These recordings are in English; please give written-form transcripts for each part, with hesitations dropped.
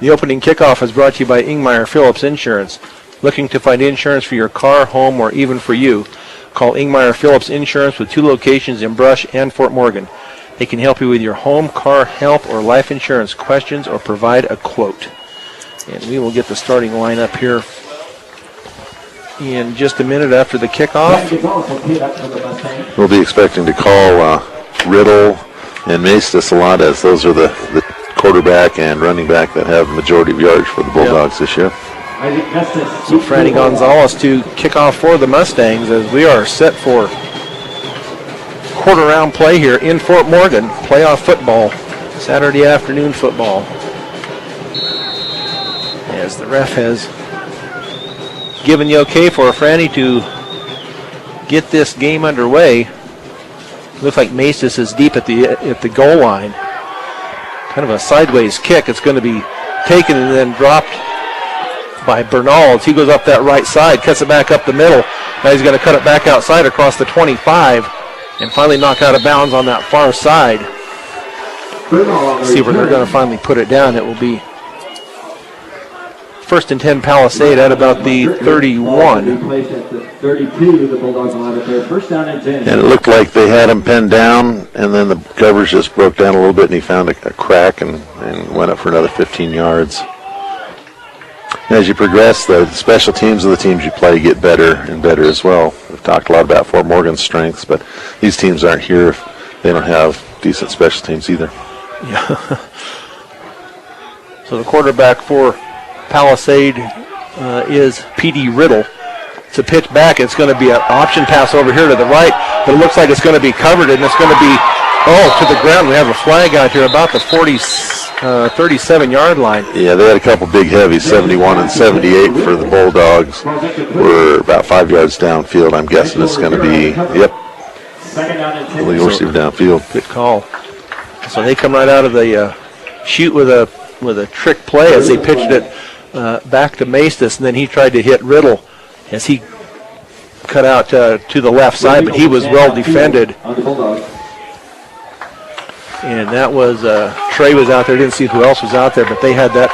The opening kickoff is brought to you by Ingmeyer Phillips Insurance. Looking to find insurance for your car, home, or even for you? Call Ingmeyer Phillips Insurance with 2 locations in Brush and Fort Morgan. They can help you with your home, car, health, or life insurance questions or provide a quote. And we will get the starting lineup here in just a minute after the kickoff. We'll be expecting to call Riddle and Maestas a lot, as those are the quarterback and running back that have the majority of yards for the Bulldogs this year. So Franny Gonzalez to kick off for the Mustangs as we are set for quarter round play here in Fort Morgan. Playoff football, Saturday afternoon football. As the ref has given the okay for Franny to get this game underway. Looks like Maestas is deep at the goal line. Kind of a sideways kick. It's going to be taken and then dropped by Bernal. He goes up that right side, cuts it back up the middle. Now he's going to cut it back outside across the 25 and finally knock out of bounds on that far side. See where they're going to finally put it down. It will be 1st and 10 Palisade at about the 31. And it looked like they had him pinned down, and then the covers just broke down a little bit, and he found a crack and went up for another 15 yards. As you progress, the special teams of the teams you play get better and better as well. We've talked a lot about Fort Morgan's strengths, but these teams aren't here if they don't have decent special teams either. Yeah. So the quarterback for Palisade is P.D. Riddle. It's a pitch back. It's going to be an option pass over here to the right, but it looks like it's going to be covered, and it's going to be, to the ground. We have a flag out here about the 37-yard line. Yeah, they had a couple big heavies, 71 and 78 for the Bulldogs. We're about 5 yards downfield. I'm guessing it's going to be, legal receiver downfield. Good call. So they come right out of the chute with a trick play as they pitched it back to Maestas, and then he tried to hit Riddle as he cut out to the left side, but he was well defended. And that was, Trey was out there. Didn't see who else was out there, but they had that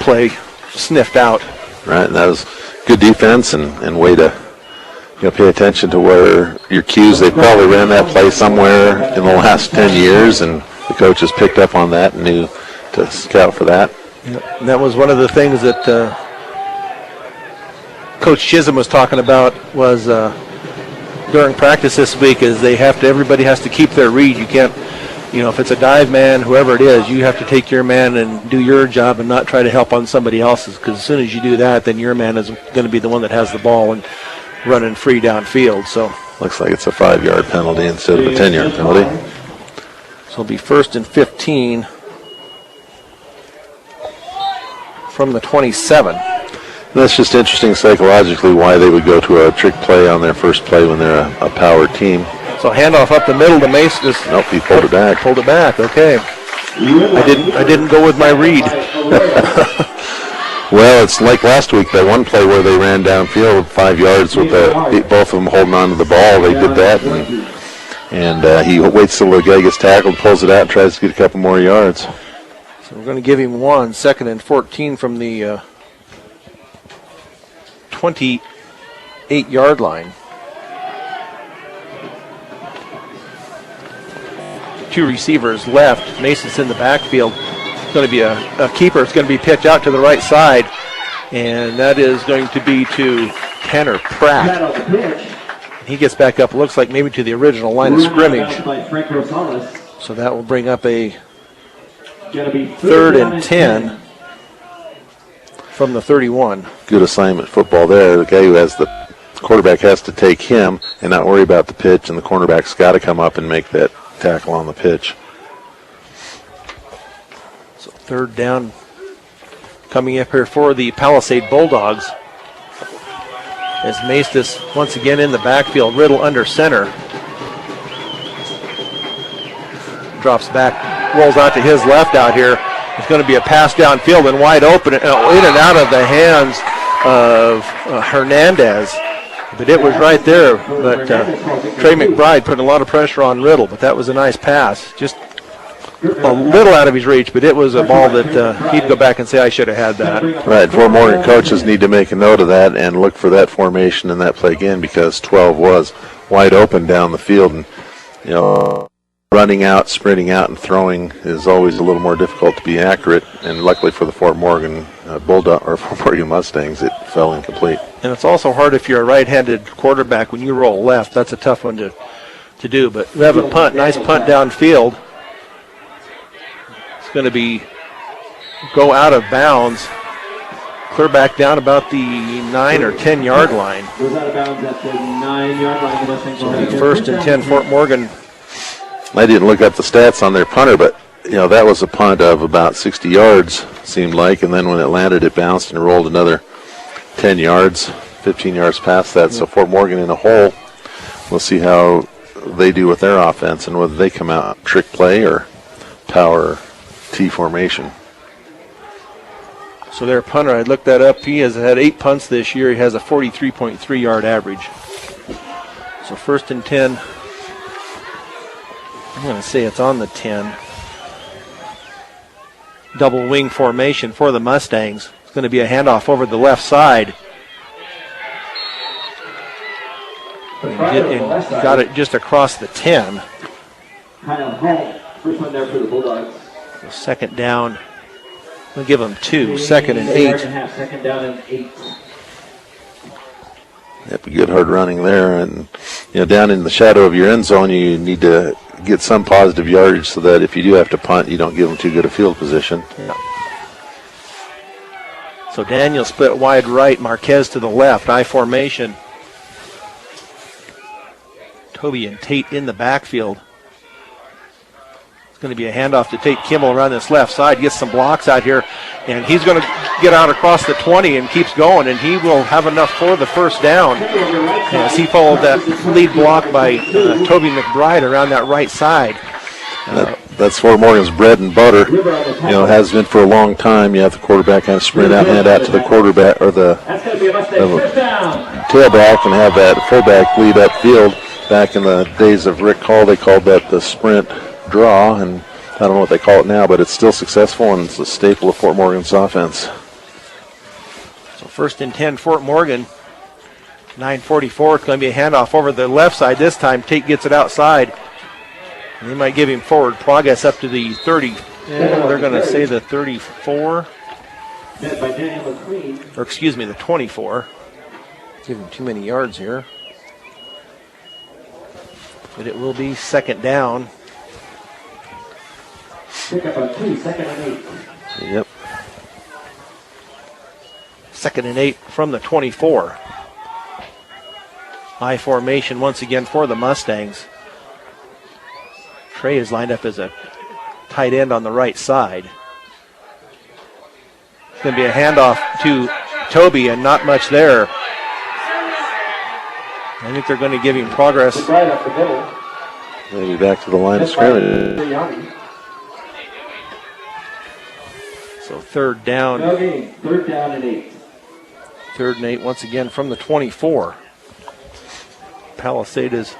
play sniffed out. Right, and that was good defense and way to pay attention to where your cues. They probably ran that play somewhere in the last 10 years, and the coaches picked up on that and knew to scout for that. Yep. And that was one of the things that Coach Chisholm was talking about was during practice this week is everybody has to keep their read. You can't, if it's a dive man, whoever it is, you have to take your man and do your job and not try to help on somebody else's, because as soon as you do that, then your man is going to be the one that has the ball and running free downfield. So looks like it's a 5-yard penalty instead of a 10-yard penalty. So it'll be 1st and 15 from the 27. That's just interesting psychologically why they would go to a trick play on their first play when they're a power team. So handoff up the middle to Maestas. Nope, he pulled it back. Pulled it back, okay. I didn't go with my read. Well, it's like last week, that one play where they ran downfield 5 yards with both of them holding on to the ball. They did that, and he waits till the guy gets tackled, pulls it out, and tries to get a couple more yards. So we're going to give him 2nd and 14 from the 28-yard line. 2 receivers left. Mason's in the backfield. It's going to be a keeper. It's going to be pitched out to the right side, and that is going to be to Tanner Pratt. He gets back up, looks like maybe to the original line of scrimmage. So that will bring up a 3rd and 10 from the 31. Good assignment football there. The guy who has the quarterback has to take him and not worry about the pitch, and the cornerback's got to come up and make that tackle on the pitch. So 3rd down coming up here for the Palisade Bulldogs. As Maestas once again in the backfield, Riddle under center. Drops back, rolls out to his left out here. It's going to be a pass downfield and wide open, in and out of the hands of Hernandez. But it was right there. But Trey McBride put a lot of pressure on Riddle, but that was a nice pass. Just a little out of his reach, but it was a ball that he'd go back and say, I should have had that. Right, Fort Morgan coaches need to make a note of that and look for that formation in that play again, because 12 was wide open down the field. And, you know, running out, sprinting out, and throwing is always a little more difficult to be accurate. And luckily for the Fort Morgan Fort Morgan Mustangs, it fell incomplete. And it's also hard if you're a right-handed quarterback when you roll left. That's a tough one to do. But we have a punt, nice punt downfield. It's going to go out of bounds, clear back down about the 9 or 10 yard line. Goes out of bounds at the 9 yard line. So first and 10, Fort Morgan. I didn't look up the stats on their punter, but that was a punt of about 60 yards, seemed like, and then when it landed, it bounced and rolled another 10 yards, 15 yards past that. So Fort Morgan in a hole. We'll see how they do with their offense and whether they come out trick play or power T formation. So their punter, I looked that up. He has had 8 punts this year. He has a 43.3 yard average. So first and 10. I'm going to say it's on the 10. Double wing formation for the Mustangs. It's going to be a handoff over the left side. And got it just across the 10. First one there for the Bulldogs. So second down. We'll give them 2. Second and 8. Second down and 8. Yep, good hard running there. And, down in the shadow of your end zone, you need to get some positive yardage so that if you do have to punt, you don't give them too good a field position. Yeah. So Daniel split wide right, Marquez to the left, I formation. Toby and Tate in the backfield. It's going to be a handoff to Tate Kimmel around this left side, gets some blocks out here, and he's going to get out across the 20 and keeps going, and he will have enough for the first down as he followed that lead block by Toby McBride around that right side. That's Fort Morgan's bread and butter. Has been for a long time. You have the quarterback kind of sprint out and hand out to the quarterback or the tailback and have that fullback lead upfield. Back in the days of Rick Hall, they called that the sprint draw, and I don't know what they call it now, but it's still successful and it's a staple of Fort Morgan's offense. So first and 10, Fort Morgan. 9:44. It's going to be a handoff over the left side. This time Tate gets it outside. And they might give him forward progress up to the 30. They're going to say the 34. Or excuse me, the 24. Give him too many yards here. But it will be second down. Pick up a 2, second and 8. Yep. Second and 8 from the 24. I formation once again for the Mustangs. Trey is lined up as a tight end on the right side. It's going to be a handoff to Toby and not much there. I think they're going to give him progress. Right up the middle. Maybe back to the line of scrimmage. So third down. Okay, third down and 8. Third and 8 once again from the 24. Palisade has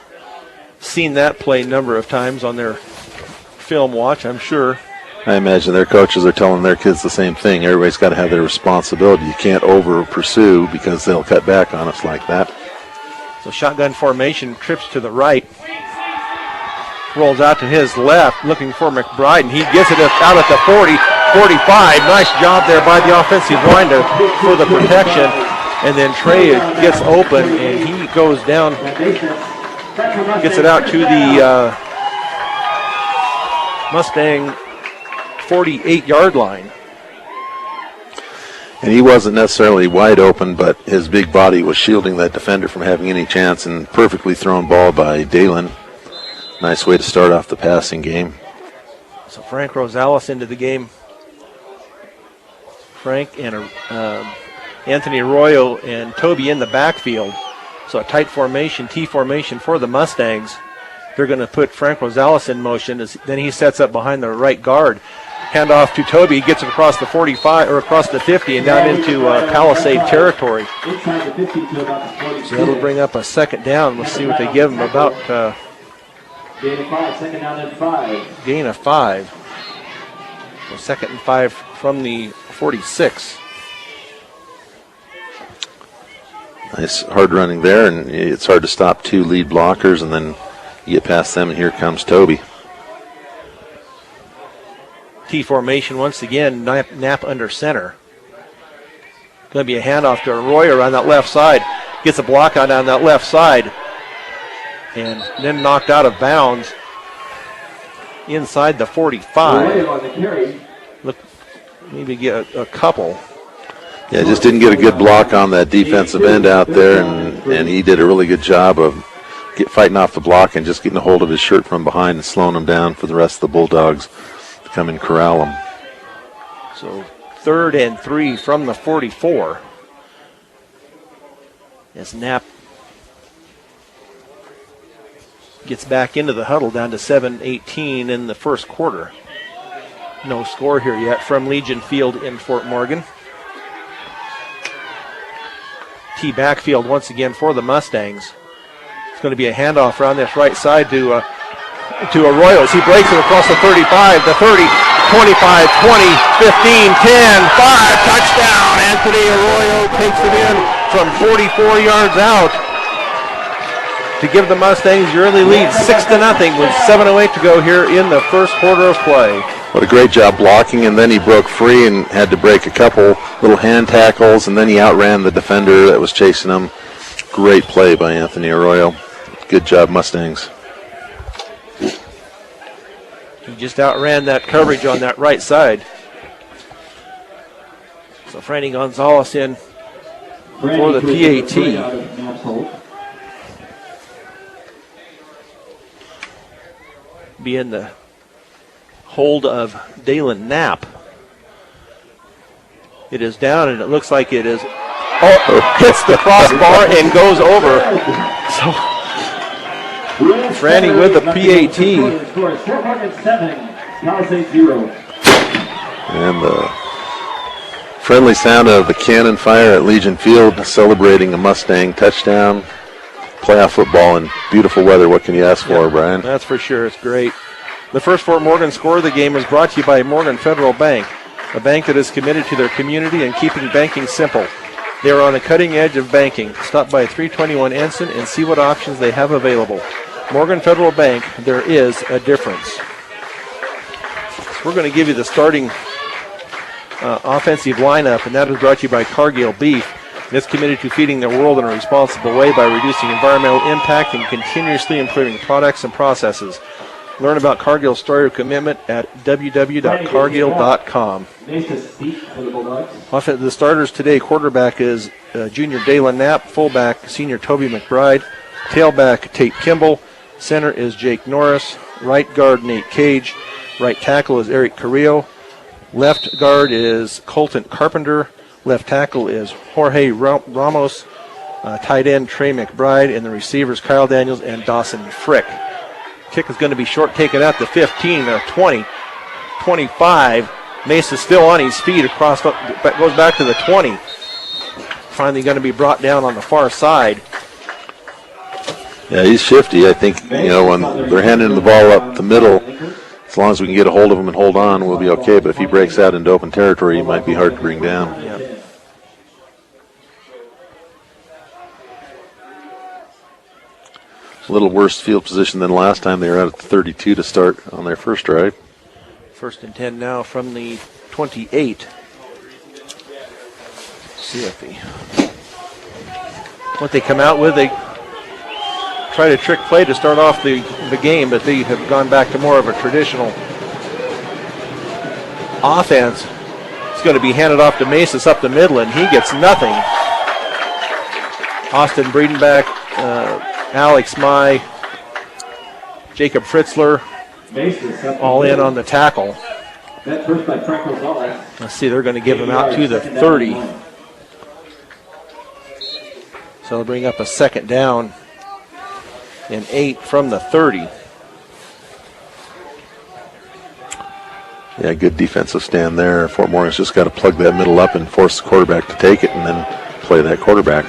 seen that play a number of times on their film watch, I'm sure. I imagine their coaches are telling their kids the same thing. Everybody's got to have their responsibility. You can't over pursue because they'll cut back on us like that. So shotgun formation, trips to the right. Rolls out to his left, looking for McBride, and he gets it out at the 40, 45. Nice job there by the offensive line for the protection. And then Trey gets open, and he goes down, gets it out to the Mustang 48-yard line. And he wasn't necessarily wide open, but his big body was shielding that defender from having any chance, and perfectly thrown ball by Dalen. Nice way to start off the passing game. So Frank Rosales into the game. Frank and Anthony Arroyo and Toby in the backfield. So a tight formation, T formation for the Mustangs. They're going to put Frank Rosales in motion. Then he sets up behind the right guard. Hand off to Toby. He gets it across the 45 or across the 50 and down into Palisade territory. So that'll bring up a second down. Let's see what they give him. About Gain of 5, second down and 5. Gain of 5. So 2nd and 5 from the 46. Nice hard running there, and it's hard to stop 2 lead blockers, and then you get past them, and here comes Toby. T formation once again, Knapp under center. Going to be a handoff to Arroyo on that left side. Gets a block on that left side, and then knocked out of bounds inside the 45. Arroyo on the carry. Look, maybe get a couple. Yeah, just didn't get a good block on that defensive end out there, and he did a really good job of fighting off the block and just getting a hold of his shirt from behind and slowing him down for the rest of the Bulldogs to come and corral him. So 3rd and 3 from the 44. As Knapp gets back into the huddle, down to 7:18 in the first quarter. No score here yet from Legion Field in Fort Morgan. T backfield once again for the Mustangs. It's going to be a handoff around this right side to Arroyo as he breaks it across the 35, the 30, 25, 20, 15, 10, 5, touchdown. Anthony Arroyo takes it in from 44 yards out to give the Mustangs your early lead 6-0 with 7:08 to go here in the first quarter of play. What a great job blocking, and then he broke free and had to break a couple little hand tackles, and then he outran the defender that was chasing him. Great play by Anthony Arroyo. Good job, Mustangs. He just outran that coverage on that right side. So Franny Gonzalez in for the PAT. Be in the hold of Dalen Knapp. It is down, and it looks like it is. Hits the crossbar and goes over. So Franny with the PAT. And the friendly sound of the cannon fire at Legion Field celebrating a Mustang touchdown. Playoff football in beautiful weather. What can you ask for, Brian? That's for sure. It's great. The first Fort Morgan score of the game is brought to you by Morgan Federal Bank, a bank that is committed to their community and keeping banking simple. They are on the cutting edge of banking. Stop by 321 Ensign and see what options they have available. Morgan Federal Bank, there is a difference. So we're going to give you the starting offensive lineup, and that is brought to you by Cargill Beef. It's committed to feeding the world in a responsible way by reducing environmental impact and continuously improving products and processes. Learn about Cargill's story of commitment at www.cargill.com. The starters today, quarterback is junior Dalen Knapp, fullback senior Toby McBride, tailback Tate Kimball, center is Jake Norris, right guard Nate Cage, right tackle is Eric Carrillo, left guard is Colton Carpenter, left tackle is Jorge Ramos, tight end Trey McBride, and the receivers Kyle Daniels and Dawson Frick. Kick is going to be short, taken out to 15, 20, 25. Mesa still on his feet, across, goes back to the 20. Finally going to be brought down on the far side. Yeah, he's shifty. I think, when they're handing the ball up the middle, as long as we can get a hold of him and hold on, we'll be okay. But if he breaks out into open territory, he might be hard to bring down. Yeah. A little worse field position than last time. They were out at the 32 to start on their first drive. 1st and 10 now from the 28. See if what they come out with. They try to trick play to start off the game, but they have gone back to more of a traditional offense. It's going to be handed off to Macis up the middle, and he gets nothing. Austin Breedenbach, Alex Mai, Jacob Fritzler, all in on the tackle. Let's see, they're going to give him out to the 30. So they'll bring up a 2nd down and 8 from the 30. Yeah, good defensive stand there. Fort Morgan's just got to plug that middle up and force the quarterback to take it and then play that quarterback.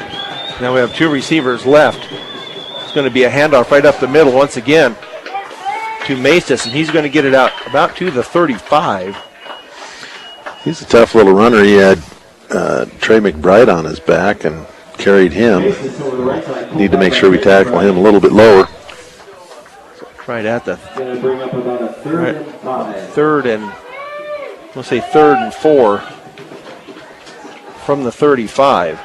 Now we have 2 receivers left. It's going to be a handoff right up the middle once again to Macis, and he's going to get it out about to the 35. He's a tough little runner. He had Trey McBride on his back and carried him. Need to make sure we tackle him a little bit lower. Right at the Going to bring up about a third and 5. third and 4 from the 35.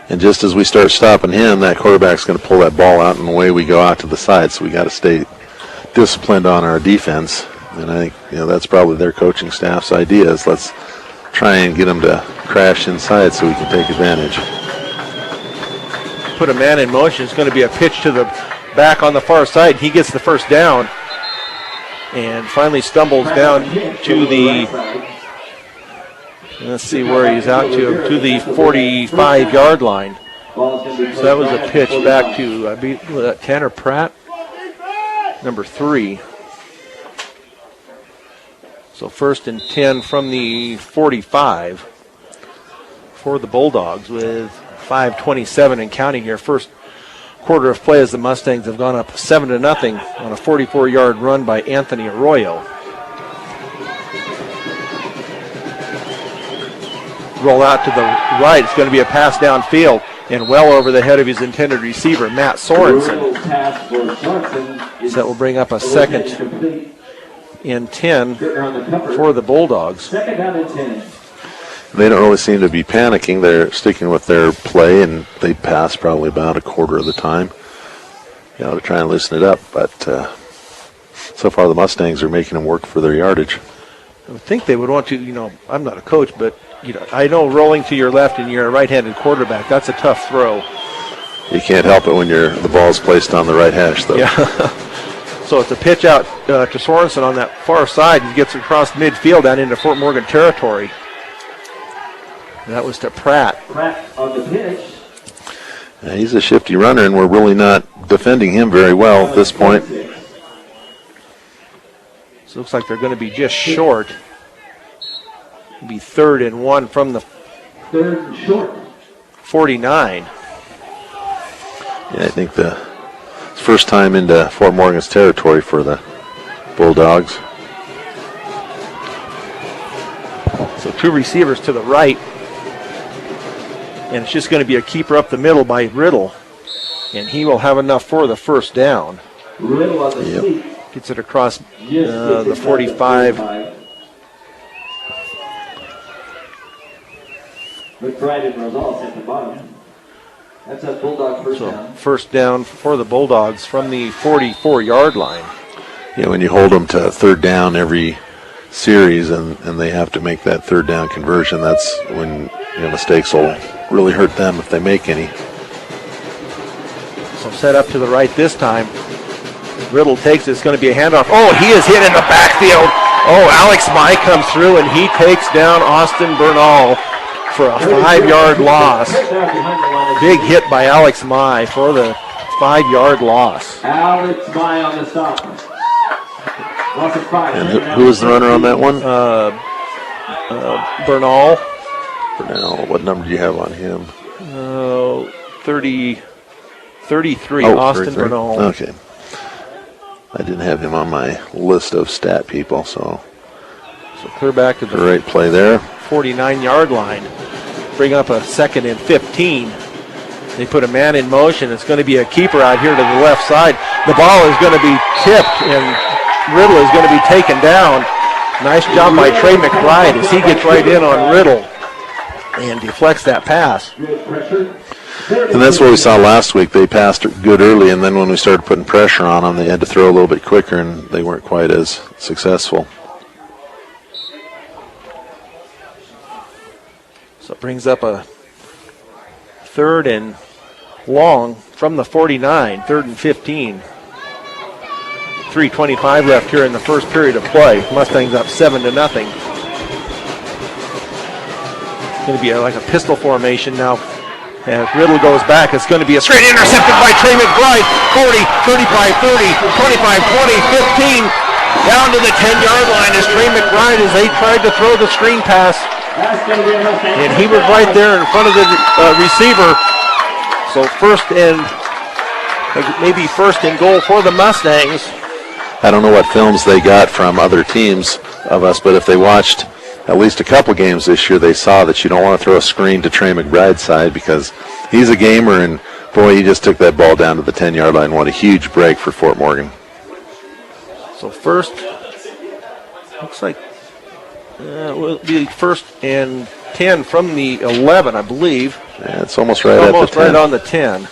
And just as we start stopping him, that quarterback's going to pull that ball out, and away we go out to the side. So we got to stay disciplined on our defense. And I think that's probably their coaching staff's idea is let's try and get them to crash inside so we can take advantage. Put a man in motion. It's going to be a pitch to the back on the far side. He gets the first down and finally stumbles down to the, let's see where he's out to the 45-yard line. So that was a pitch back to, I believe, Tanner Pratt, number 3. So 1st and 10 from the 45 for the Bulldogs with 5:27 and counting here. First quarter of play as the Mustangs have gone up 7-0 on a 44-yard run by Anthony Arroyo. Roll out to the right. It's going to be a pass downfield and well over the head of his intended receiver, Matt Sorensen. So that will bring up a 2nd and 10 for the Bulldogs. 2nd down and 10. They don't really seem to be panicking. They're sticking with their play, and they pass probably about a quarter of the time. To try and loosen it up. But so far the Mustangs are making them work for their yardage. I would think they would want to, I'm not a coach, but I know rolling to your left and you're a right-handed quarterback, that's a tough throw. You can't help it when the ball's placed on the right hash, though. Yeah. So it's a pitch out to Sorensen on that far side. He gets across midfield down into Fort Morgan territory. That was to Pratt. Pratt on the pitch. He's a shifty runner, and we're really not defending him very well at this point. So it looks like they're going to be just short. It'll be 3rd and 1 from the 3rd and short. 49. Yeah, I think it's first time into Fort Morgan's territory for the Bulldogs. So 2 receivers to the right. And it's just going to be a keeper up the middle by Riddle. And he will have enough for the first down. Riddle on the seat. Gets it across the 45. McBride and Rosales at the bottom. That's a Bulldog first down. First down for the Bulldogs from the 44-yard line. Yeah, when you hold them to 3rd down every series and they have to make that 3rd down conversion, that's when mistakes will really hurt them if they make any. So set up to the right this time. Riddle takes it. It's going to be a handoff. Oh, he is hit in the backfield. Oh, Alex Mai comes through and he takes down Austin Bernal for a 5-yard loss. Big hit by Alex Mai for the 5-yard loss. Alex Mai on the stop. Loss of 5. And who was the runner on that one? Bernal. Bernal. What number do you have on him? 33. Austin 33. Bernal. Okay. I didn't have him on my list of stat people, so clear back to the great play there. 49-yard line. Bring up a 2nd and 15. They put a man in motion. It's going to be a keeper out here to the left side. The ball is going to be tipped, and Riddle is going to be taken down. Nice job by Trey McBride as he gets right in on Riddle and deflects that pass. And that's what we saw last week. They passed good early, and then when we started putting pressure on them, they had to throw a little bit quicker, and they weren't quite as successful. So it brings up a 3rd and long from the 49, 3rd and 15. 3:25 left here in the first period of play. Mustangs up 7-0. It's going to be like a pistol formation now. As Riddle goes back, it's going to be a straight intercepted by Trey McBride. 40, 35, 30, 25, 20, 15. Down to the 10-yard line is Trey McBride as they tried to throw the screen pass. And he was right there in front of the receiver. So maybe first and goal for the Mustangs. I don't know what films they got from other teams of us, but if they watched at least a couple games this year, they saw that you don't want to throw a screen to Trey McBride's side because he's a gamer, and boy, he just took that ball down to the 10-yard line. What a huge break for Fort Morgan. So first, looks like it will be first and 10 from the 11, I believe. Yeah, it's almost right almost at the 10. Right on the 10.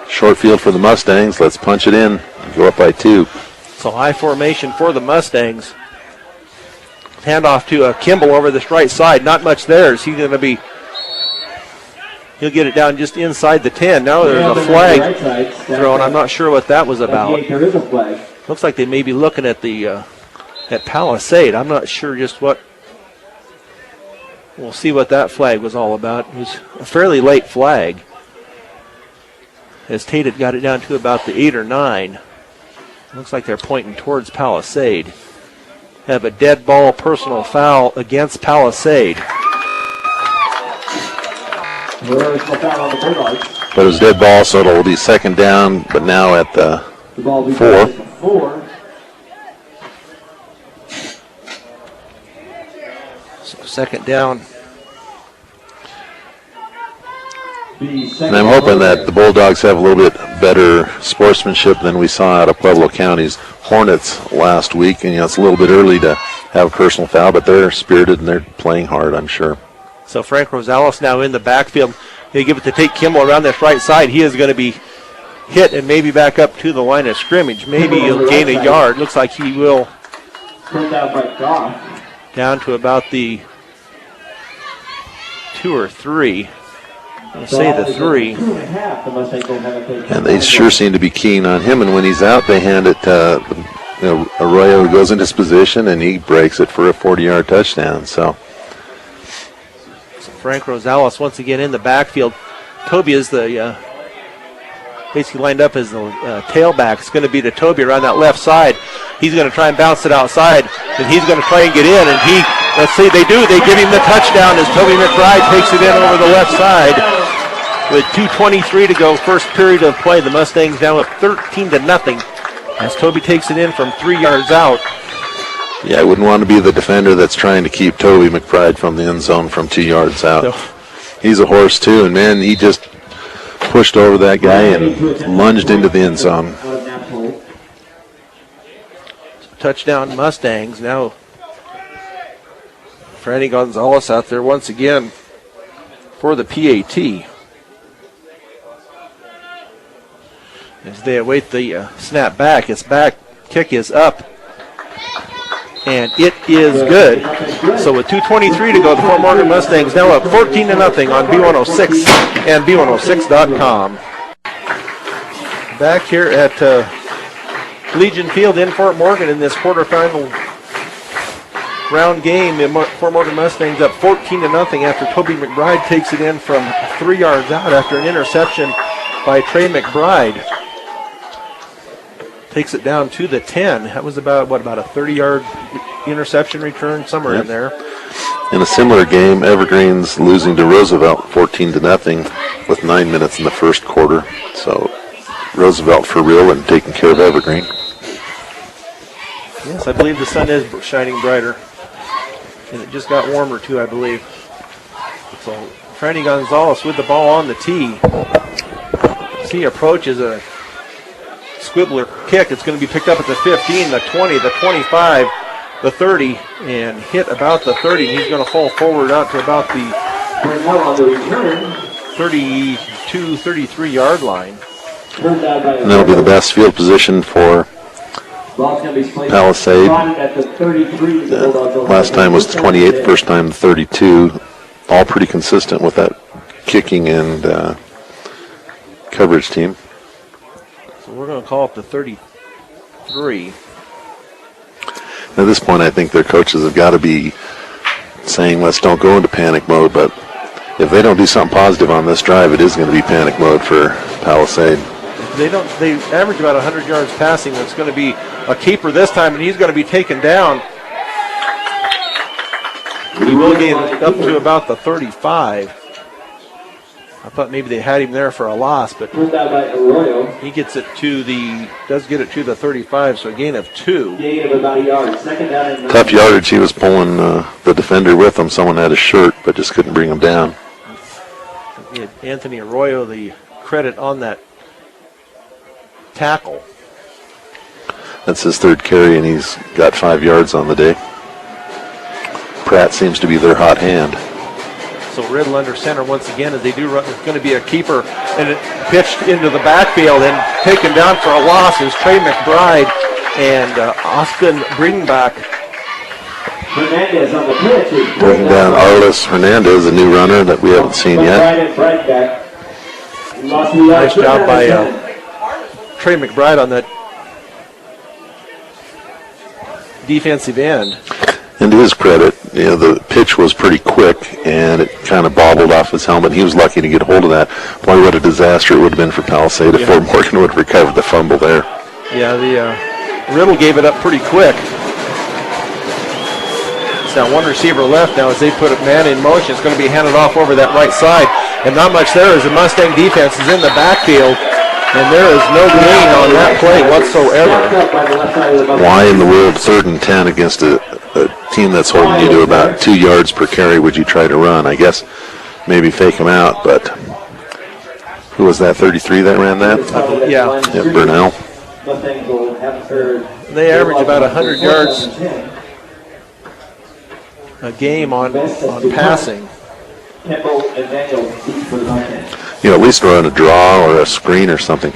Short field for the Mustangs. Let's punch it in. Go up by 2. So high formation for the Mustangs. Handoff to Kimball over this right side. Not much there. Is he going to be... He'll get it down just inside the 10. Now there's a flag thrown. I'm not sure what that was about. There is a flag. Looks like they may be looking at the at Palisade. I'm not sure just what. We'll see what that flag was all about. It was a fairly late flag. As Tate had got it down to about the 8 or 9. Looks like they're pointing towards Palisade. Have a dead ball personal foul against Palisade. But it was dead ball, so it'll be second down, but now at the 4. So second down. And I'm hoping that the Bulldogs have a little bit better sportsmanship than we saw out of Pueblo County's Hornets last week. And, it's a little bit early to have a personal foul, but they're spirited and they're playing hard, I'm sure. So Frank Rosales now in the backfield. They give it to Tate Kimball around this right side. He is going to be hit and maybe back up to the line of scrimmage. Maybe he'll gain a yard. Looks like he will. Down to about the 2 or 3. I'll say the 3. And they sure seem to be keen on him. And when he's out, they hand it to Arroyo, who goes into his position, and he breaks it for a 40-yard touchdown. So Frank Rosales once again in the backfield. Toby is the basically lined up as the tailback. It's going to be to Toby around that left side. He's going to try and bounce it outside, and he's going to try and get in. And let's see, they do. They give him the touchdown as Toby McBride takes it in over the left side. With 2:23 to go, first period of play, the Mustangs now up 13-0 as Toby takes it in from 3 yards out. Yeah, I wouldn't want to be the defender that's trying to keep Toby McBride from the end zone from 2 yards out. No. He's a horse, too, and, man, he just pushed over that guy and lunged into the end zone. Touchdown Mustangs. Now Franny Gonzalez out there once again for the PAT. As they await the snap back, its back kick is up. And it is good. So with 2:23 to go, the Fort Morgan Mustangs now up 14-0 on B106 and B106.com. Back here at Legion Field in Fort Morgan in this quarterfinal round game. The Fort Morgan Mustangs up 14-0 after Toby McBride takes it in from 3 yards out after an interception by Trey McBride. Takes it down to the 10. That was about a 30-yard interception return, somewhere in there. In a similar game, Evergreen's losing to Roosevelt 14-0 with 9 minutes in the first quarter. So Roosevelt for real and taking care of Evergreen. Yes, I believe the sun is shining brighter. And it just got warmer too, I believe. So Franny Gonzalez with the ball on the tee. As he approaches a squibbler kick. It's going to be picked up at the 15, the 20, the 25, the 30, and hit about the 30. He's going to fall forward out to about the 32, 33-yard line. And that'll be the best field position for Palisade. Last time was the 28, first time the 32. All pretty consistent with that kicking and coverage team. So we're going to call it the 33. At this point, I think their coaches have got to be saying, let's don't go into panic mode. But if they don't do something positive on this drive, it is going to be panic mode for Palisade. They average about 100 yards passing. That's going to be a keeper this time, and he's going to be taken down. He will gain up to about the 35. I thought maybe they had him there for a loss, but First down by Arroyo. he gets it to does get it to the 35, so a gain of 2. Gain of about a yard. Second down and 9. Tough yardage. He was pulling the defender with him. Someone had a shirt, but just couldn't bring him down. He had Anthony Arroyo the credit on that tackle. That's his third carry, and he's got 5 yards on the day. Pratt seems to be their hot hand. So Riddle under center once again as they do run. It's going to be a keeper, and it pitched into the backfield and taken down for a loss is Trey McBride and Austin Bringback. Hernandez on the pitch. Bringing down Arlis Hernandez, a new runner that we haven't seen yet. Nice job by Trey McBride on that defensive end. And to his credit, the pitch was pretty quick, and it kind of bobbled off his helmet. He was lucky to get hold of that. Boy, what a disaster it would have been for Palisade if Fort Morgan would have recovered the fumble there. Yeah, the Riddle gave it up pretty quick. It's now one receiver left now as they put a man in motion. It's going to be handed off over that right side. And not much there as the Mustang defense is in the backfield. And there is no gain on that play whatsoever. Why in the world 3rd and 10 against a team that's holding you to about 2 yards per carry would you try to run? I guess maybe fake them out, but who was that, 33 that ran that? Yeah. Burnell. They average about 100 yards a game on passing. At least run a draw or a screen or something.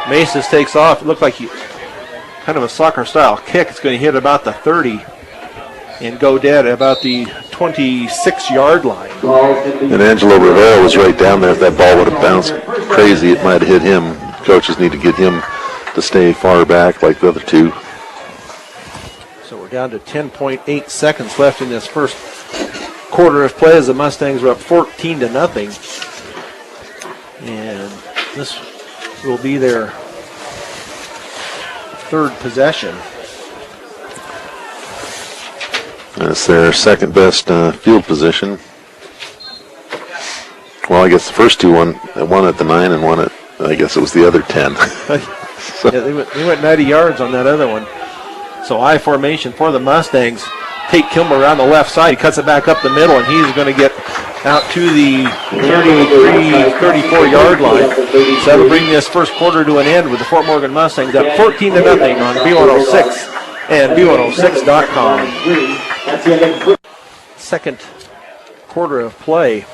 Maces takes off. It looked like kind of a soccer-style kick. It's going to hit about the 30 and go dead at about the 26-yard line. And Angelo Rivera was right down there. If that ball would have bounced crazy, it might have hit him. Coaches need to get him to stay far back like the other two. So we're down to 10.8 seconds left in this first quarter of play as the Mustangs are up 14-0. And this will be their 3rd possession. And it's their second best field position. Well, I guess the first two one at the 9 and one at, I guess it was the other 10. So. Yeah, they went 90 yards on that other one. So I formation for the Mustangs. Tate Kilmer around the left side. He cuts it back up the middle, and he's going to get out to the 34-yard line. So that'll bring this first quarter to an end with the Fort Morgan Mustangs up 14-0 on B106 and B106.com. Second quarter of play.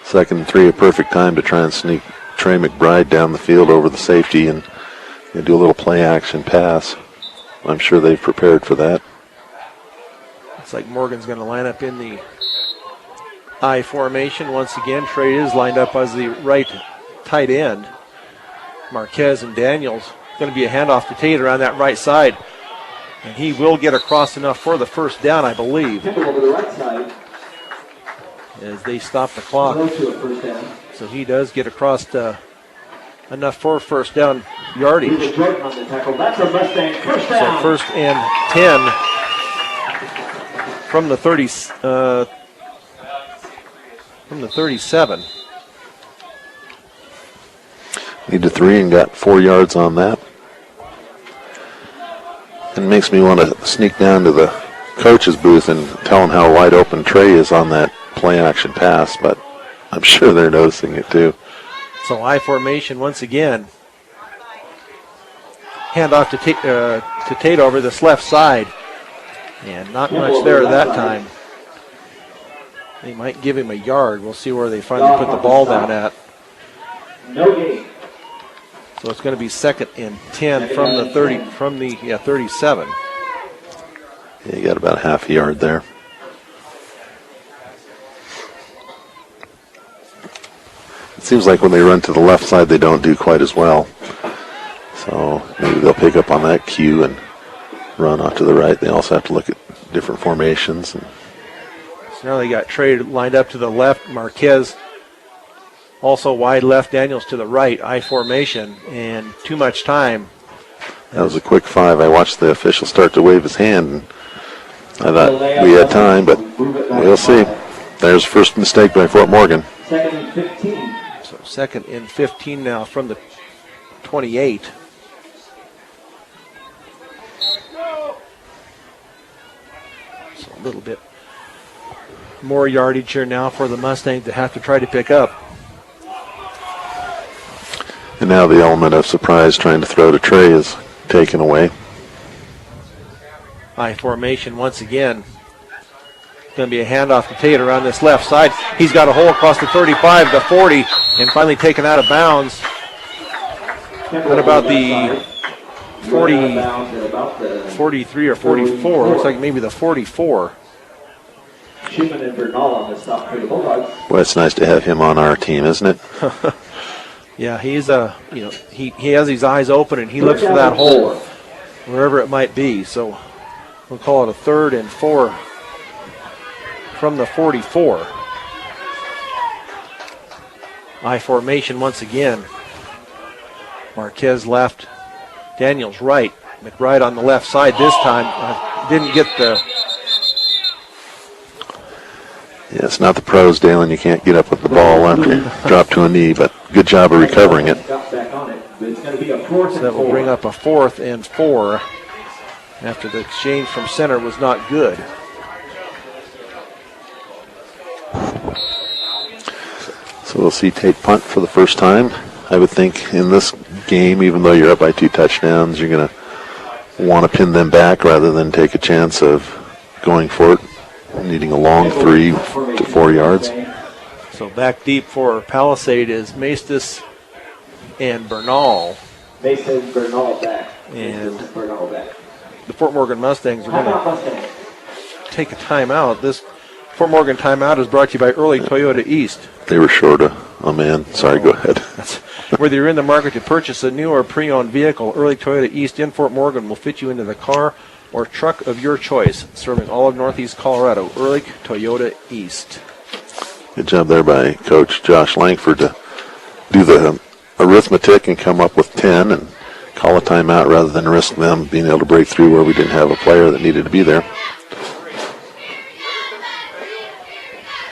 2nd and 3, a perfect time to try and sneak Trey McBride down the field over the safety and do a little play action pass. I'm sure they've prepared for that. Looks like Morgan's going to line up in the I formation once again. Trey is lined up as the right tight end. Marquez and Daniels. Going to be a handoff to Tate around that right side. And he will get across enough for the first down, I believe. Over the right side. As they stop the clock. So he does get across enough for first down yardage. So first and 10 from the 37. Need to 3 and got 4 yards on that. It makes me want to sneak down to the coach's booth and tell him how wide open Trey is on that play action pass, but I'm sure they're noticing it too. So I formation once again. Handoff to Tate over this left side. And not much there that time. They might give him a yard. We'll see where they finally put the ball down at. No gain. So it's going to be 2nd and 10 from the 37. Yeah, you got about half a yard there. It seems like when they run to the left side, they don't do quite as well. So maybe they'll pick up on that cue and run off to the right. They also have to look at different formations. And so now they got Trey lined up to the left. Marquez also wide left. Daniels to the right. I formation. And too much time. That was a quick 5. I watched the official start to wave his hand. And I thought we had time, but we'll see. There's first mistake by Fort Morgan. Second and 15. So 2nd and 15 now from the 28. So a little bit more yardage here now for the Mustangs to have to try to pick up. And now the element of surprise trying to throw to Trey is taken away. I formation once again. Going to be a handoff to Tate around this left side. He's got a hole across the 35, the 40, and finally taken out of bounds. What about the 43 or 44? Looks like maybe the 44. Schumann and Bernal on the stop for the Bulldogs. Well, it's nice to have him on our team, isn't it? Yeah, he's he has his eyes open and he looks for that hole wherever it might be. So we'll call it a 3rd and 4 from the 44. I formation once again. Marquez left, Daniels right, McBride on the left side this time. Didn't get the... Yeah, it's not the pros, Dalen. You can't get up with the ball after you drop to a knee, but good job of recovering it. Got back on it, but it's going to be a 4th So that will bring up a 4th and 4 after the exchange from center was not good. So we'll see Tate punt for the first time. I would think in this game, even though you're up by 2 touchdowns, you're going to want to pin them back rather than take a chance of going for it, needing a long 3 to 4 yards. So back deep for Palisade is Maestas and Bernal. Mason Bernal back. And Bernal back. the Fort Morgan Mustangs are going to take a timeout. This Fort Morgan timeout is brought to you by Early Toyota East. They were short a man. Sorry, go ahead. Whether you're in the market to purchase a new or pre-owned vehicle, Early Toyota East in Fort Morgan will fit you into the car or truck of your choice, serving all of Northeast Colorado. Ehrlich Toyota East. Good job there by Coach Josh Langford to do the arithmetic and come up with 10 and call a timeout rather than risk them being able to break through where we didn't have a player that needed to be there.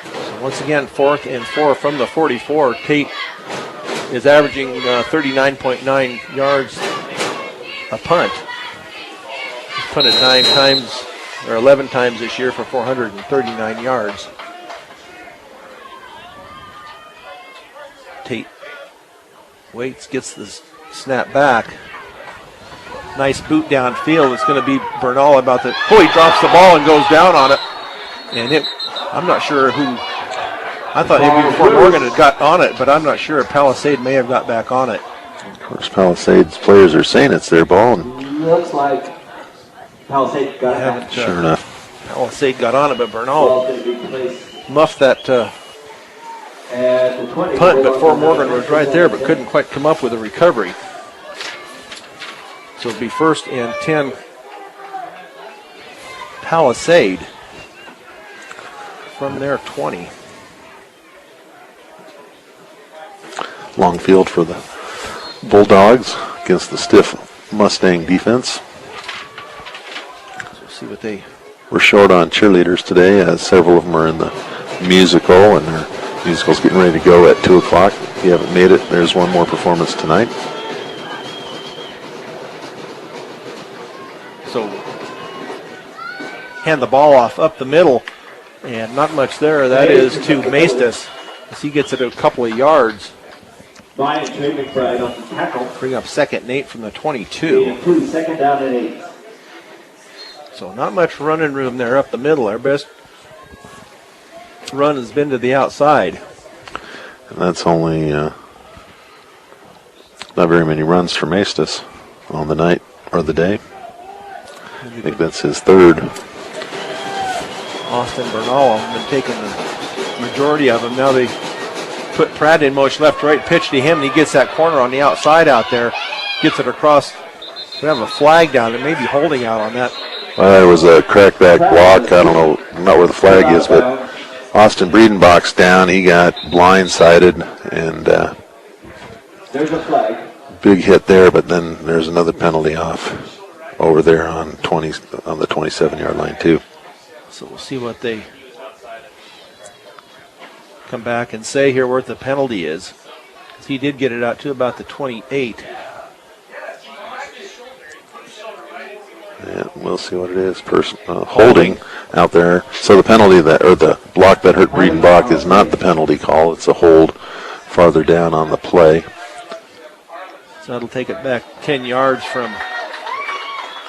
So once again, 4th and 4 from the 44. Tate is averaging 39.9 yards a punt. He's punted 9 times or 11 times this year for 439 yards. Tate waits, gets the snap back. Nice boot downfield. It's going to be Bernal about the... Oh, he drops the ball and goes down on it. And I'm not sure who... I thought maybe Fort Morgan had got on it, but I'm not sure. Palisade may have got back on it. Of course, Palisade's players are saying it's their ball. And looks like Palisade got it back. Sure enough. Palisade got on it, but Bernal muffed that punt, but Fort Morgan was right there, but couldn't quite come up with a recovery. So it'll be 1st and 10 Palisade from their 20. Long field for the Bulldogs against the stiff Mustang defense. So see what they... We're short on cheerleaders today, as several of them are in the musical, and their musical's getting ready to go at 2 o'clock. If you haven't made it, there's one more performance tonight. So hand the ball off up the middle, and not much there. That is to Maestas as he gets it a couple of yards. Brian Trey McBride on the tackle. Bring up 2nd and 8 from the 22. 2nd down and 8. So not much running room there up the middle. Our best run has been to the outside. And that's only not very many runs for Maestas on the night or the day. I think that's his third. Austin Bernal has been taking the majority of them. Now they put Pratt in motion left, right, pitch to him, and he gets that corner on the outside out there. Gets it across. We have a flag down. It may be holding out on that. There was a crackback block. I don't know, not where the flag is, but Austin Breedenbach's down. He got blindsided, and there's a flag. Big hit there, but then there's another penalty off over there on the 27-yard line too. So we'll see what they come back and say here where the penalty is. He did get it out to about the 28. Yeah, we'll see what it is. Holding out there. So the penalty or the block that hurt Breedenbach is not the penalty call. It's a hold farther down on the play. So that'll take it back 10 yards from.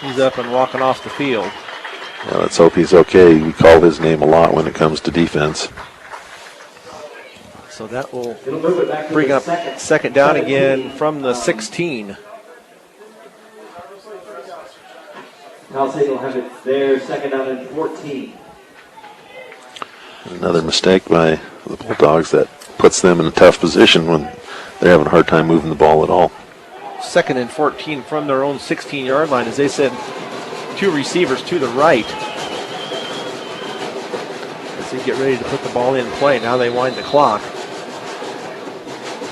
He's up and walking off the field. Yeah, let's hope he's okay. We call his name a lot when it comes to defense. So that will bring up second down again from the 16. Palisade will have it there, second down and 14. Another mistake by the Bulldogs that puts them in a tough position when they're having a hard time moving the ball at all. Second and 14 from their own 16-yard line, as they said, two receivers to the right. As they get ready to put the ball in play, now they wind the clock.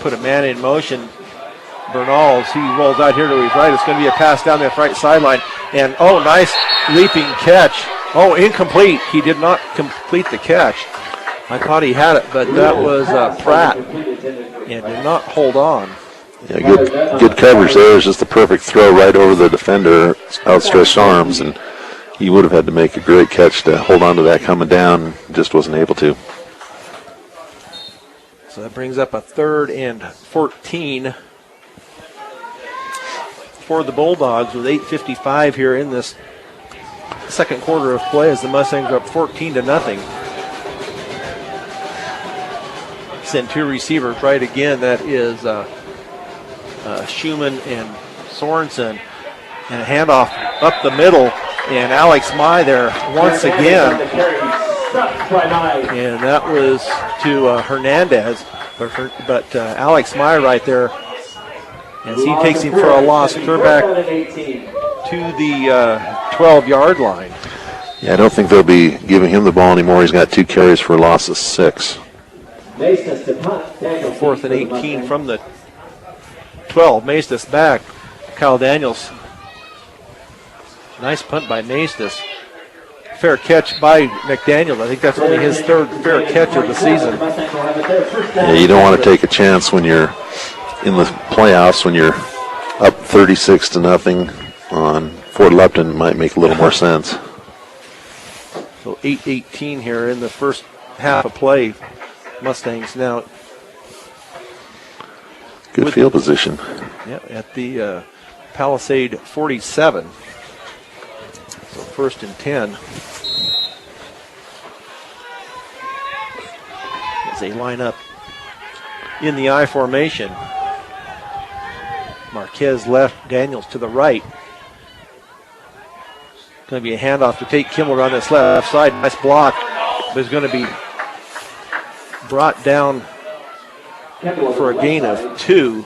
Put a man in motion. Bernal, he rolls out here to his right. It's going to be a pass down the right sideline. And, oh, nice leaping catch. Oh, incomplete. He did not complete the catch. I thought he had it, but that was Pratt. And did not hold on. Yeah, good coverage there. It was just the perfect throw right over the defender, outstretched arms, and he would have had to make a great catch to hold on to that coming down. Just wasn't able to. So that brings up a 3rd and 14 for the Bulldogs with 8:55 here in this second quarter of play as the Mustangs are up 14-0. Send two receivers right again. That is Schumann and Sorensen. And a handoff up the middle. And Alex Mai there once again. And that was to Hernandez. But Alex Mai right there. As he takes him for a loss, clear back to the 12-yard line. Yeah, I don't think they'll be giving him the ball anymore. He's got 2 carries for a loss of 6. 4th and 18 from the 12. Maestas back. Kyle Daniels. Nice punt by Maestas. Fair catch by McDaniel. I think that's only his 3rd fair catch of the season. Yeah, you don't want to take a chance when you're in the playoffs, when you're up 36-0 on Fort Lupton. It might make a little more sense. So 8:18 here in the first half of play. Mustangs now. Good field position. Yeah, at the Palisade 47. So 1st and 10. As they line up in the I formation. Marquez left, Daniels to the right. Going to be a handoff to Tate Kimmel on this left side. Nice block. But it's going to be brought down for a gain of 2.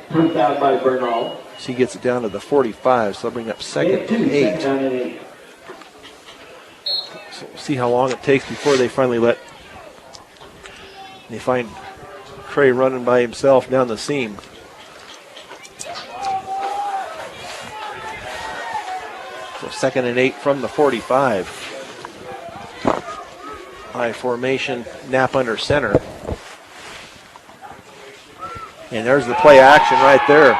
Put down by Bernal. So he gets it down to the 45, so they'll bring up 2nd and 8. So we'll see how long it takes before they finally they find Trey running by himself down the seam. So 2nd and 8 from the 45. I formation, Knapp under center. And there's the play action right there.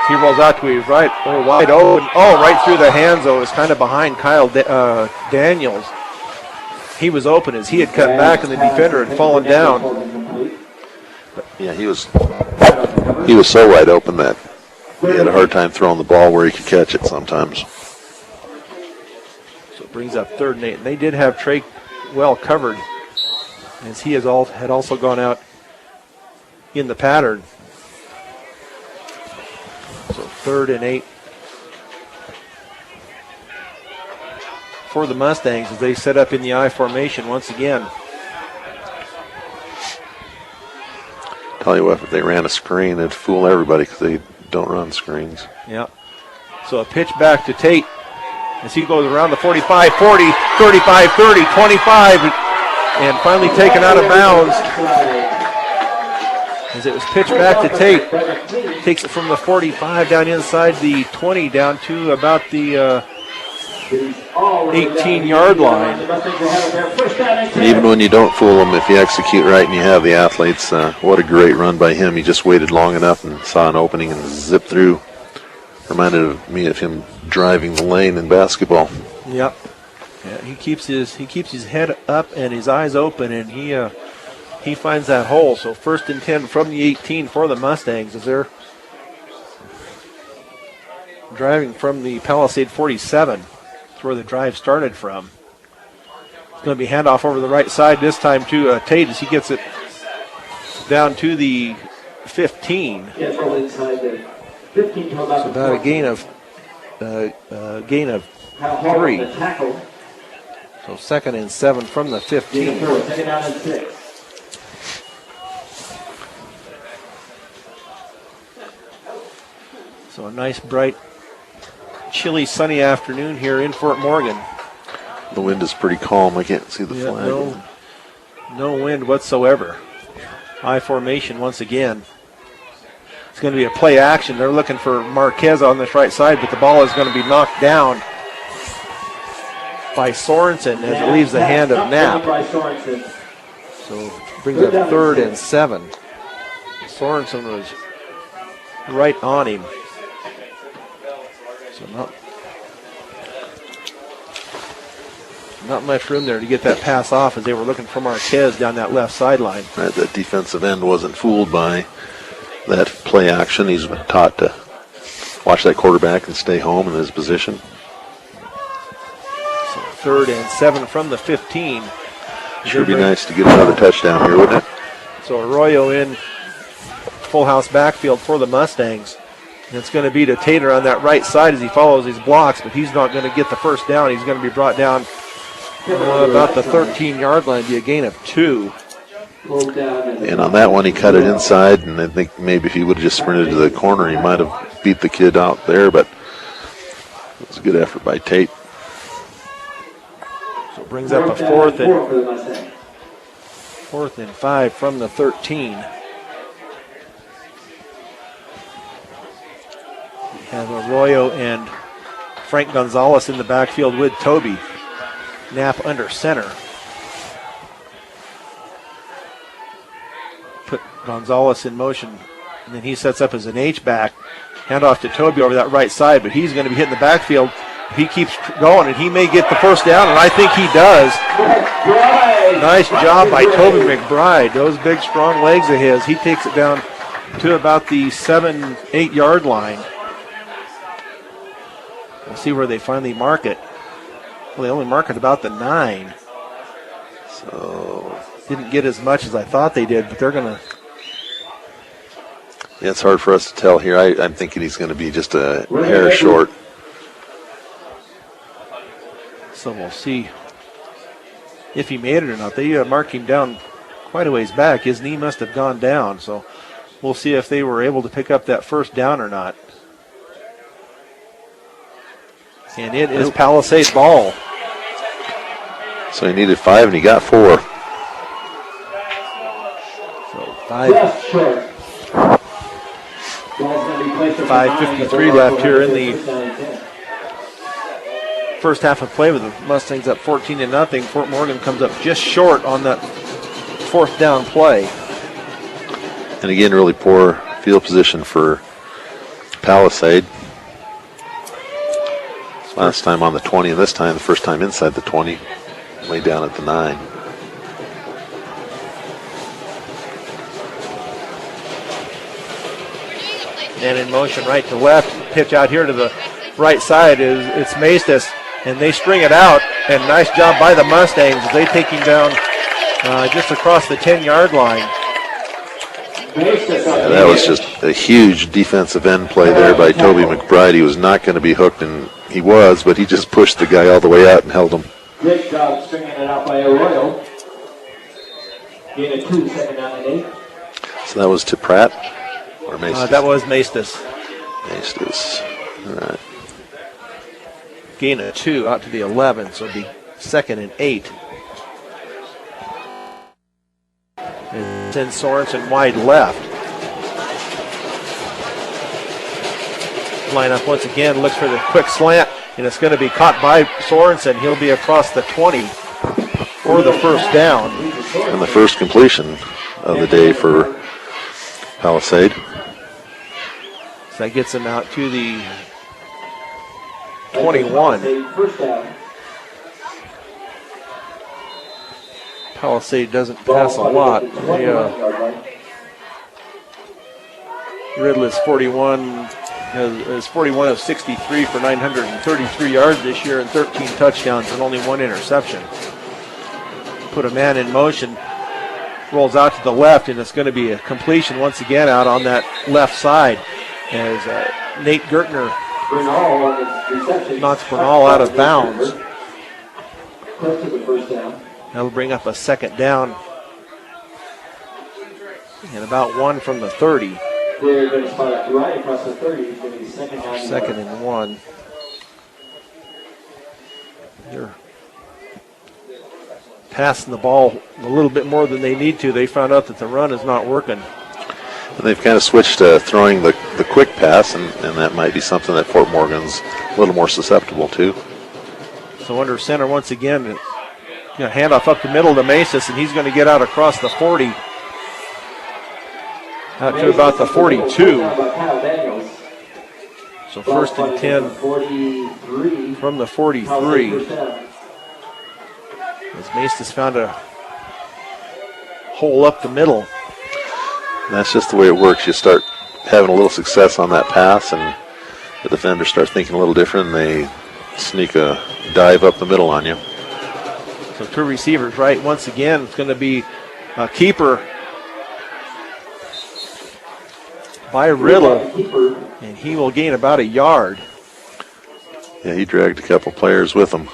He rolls out to his right, wide open. Oh, right through the hands, though. It's kind of behind Kyle Daniels. He was open as he had cut back, and the defender had fallen down. Yeah, he was so wide open that he had a hard time throwing the ball where he could catch it sometimes. So it brings up 3rd and 8. And they did have Trey well covered, as he had also gone out in the pattern. So 3rd and 8 for the Mustangs as they set up in the I formation once again. Tell you what, if they ran a screen, it'd fool everybody because they don't run screens. Yeah. So a pitch back to Tate as he goes around the 45, 40, 35, 30, 25, and finally taken out of bounds. As it was pitched back to Tate. Takes it from the 45 down inside the 20 down to about the 18-yard line. And even when you don't fool them, if you execute right and you have the athletes, what a great run by him. He just waited long enough and saw an opening and zipped through. Reminded me of him driving the lane in basketball. Yep. Yeah, he keeps his head up and his eyes open, and he finds that hole. So 1st and 10 from the 18 for the Mustangs as they're driving from the Palisade 47. That's where the drive started from. It's going to be handoff over the right side this time to Tate as he gets it down to the 15. It's about a gain of 3. So 2nd and 7 from the 15. So a nice, bright, chilly, sunny afternoon here in Fort Morgan. The wind is pretty calm. I can't see the flag. No wind whatsoever. High formation once again. It's going to be a play action. They're looking for Marquez on this right side, but the ball is going to be knocked down by Sorensen as it leaves the hand of Knapp. So brings up 3rd and 7. Sorensen was right on him. So not much room there to get that pass off as they were looking for Marquez down that left sideline. Right, that defensive end wasn't fooled by that play action. He's been taught to watch that quarterback and stay home in his position. So 3rd and 7 from the 15. Sure be nice to get another touchdown here, wouldn't it? So Arroyo in full house backfield for the Mustangs. And it's going to be to Tater on that right side as he follows his blocks, but he's not going to get the first down. He's going to be brought down about the 13-yard line, be a gain of 2. And on that one, he cut it inside, and I think maybe if he would have just sprinted to the corner, he might have beat the kid out there, but it was a good effort by Tate. So it brings up a 4th and 5 from the 13. We have Arroyo and Frank Gonzalez in the backfield with Toby. Knapp under center. Put Gonzalez in motion, and then he sets up as an H-back. Handoff to Toby over that right side, but he's going to be hitting the backfield. He keeps going, and he may get the first down, and I think he does. Nice job by Toby McBride. Those big, strong legs of his. He takes it down to about the 7-8 yard line. We'll see where they finally mark it. Well, they only mark it about the 9. So didn't get as much as I thought they did, but they're going to. Yeah, it's hard for us to tell here. I'm thinking he's going to be just a hair short. So we'll see if he made it or not. They marked him down quite a ways back. His knee must have gone down, so we'll see if they were able to pick up that first down or not. And it is Palisade ball. So he needed 5 and he got 4. So 5:53 left here in the first half of play with the Mustangs up 14-0. Fort Morgan comes up just short on that 4th down play. And again, really poor field position for Palisade. Last time on the 20, and this time, the first time inside the 20, way down at the 9. And in motion right to left, pitch out here to the right side it's Maestas, and they string it out, and nice job by the Mustangs as they take him down just across the 10-yard line. That was just a huge defensive end play there by Toby McBride. He was not going to be hooked, and he was, but he just pushed the guy all the way out and held him. Great job stringing it out by Arroyo. Gain of 2, 2nd down and 8. So that was to Pratt or Maestas? That was Maestas. Maestas. All right. Gain of 2 out to the 11, so it'll be 2nd and 8. And send Sorensen wide left. Line up once again, looks for the quick slant, and it's going to be caught by Sorensen. He'll be across the 20 for the first down. And the first completion of the day for Palisade. So that gets him out to the 21. Palisade doesn't pass a lot. Riddle is 41 of 63 for 933 yards this year and 13 touchdowns and only one interception. Put a man in motion, rolls out to the left, and it's going to be a completion once again out on that left side as Nate Gertner knocks Bernal out of bounds. That'll bring up a second down and about one from the 30. They're going to spot it right across the 30. It's going to be Second and one. They're passing the ball a little bit more than they need to. They found out that the run is not working. And they've kind of switched to throwing the quick pass, and that might be something that Fort Morgan's a little more susceptible to. So under center once again, handoff up the middle to Macis, and he's going to get out across the 40. Out to about the 42. So first and 10 from the 43. As Macis found a hole up the middle. And that's just the way it works. You start having a little success on that pass, and the defender starts thinking a little different, and they sneak a dive up the middle on you. So two receivers, right? Once again, it's going to be a keeper by Riddle, and he will gain about a yard. Yeah, he dragged a couple players with him.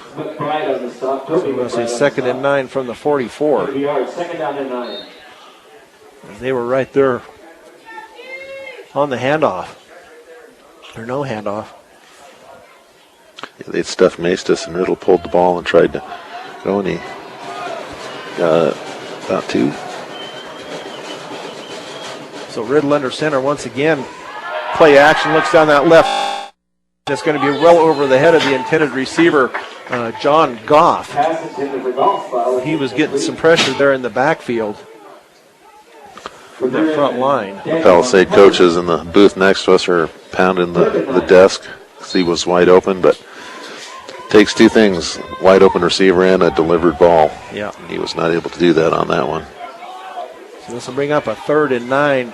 So we'll say second and 9 from the 44. Second down and 9. They were right there on the handoff. Or no handoff. Yeah, they'd stuffed Maestas, and Riddle pulled the ball and tried to go, and he got about two. So Riddle under center once again. Play action, looks down that left. It's going to be well over the head of the intended receiver, John Goff. He was getting some pressure there in the backfield from that front line. The Palisade coaches in the booth next to us are pounding the desk because he was wide open, but it takes two things, wide open receiver and a delivered ball. Yeah. And he was not able to do that on that one. So this will bring up a third and 9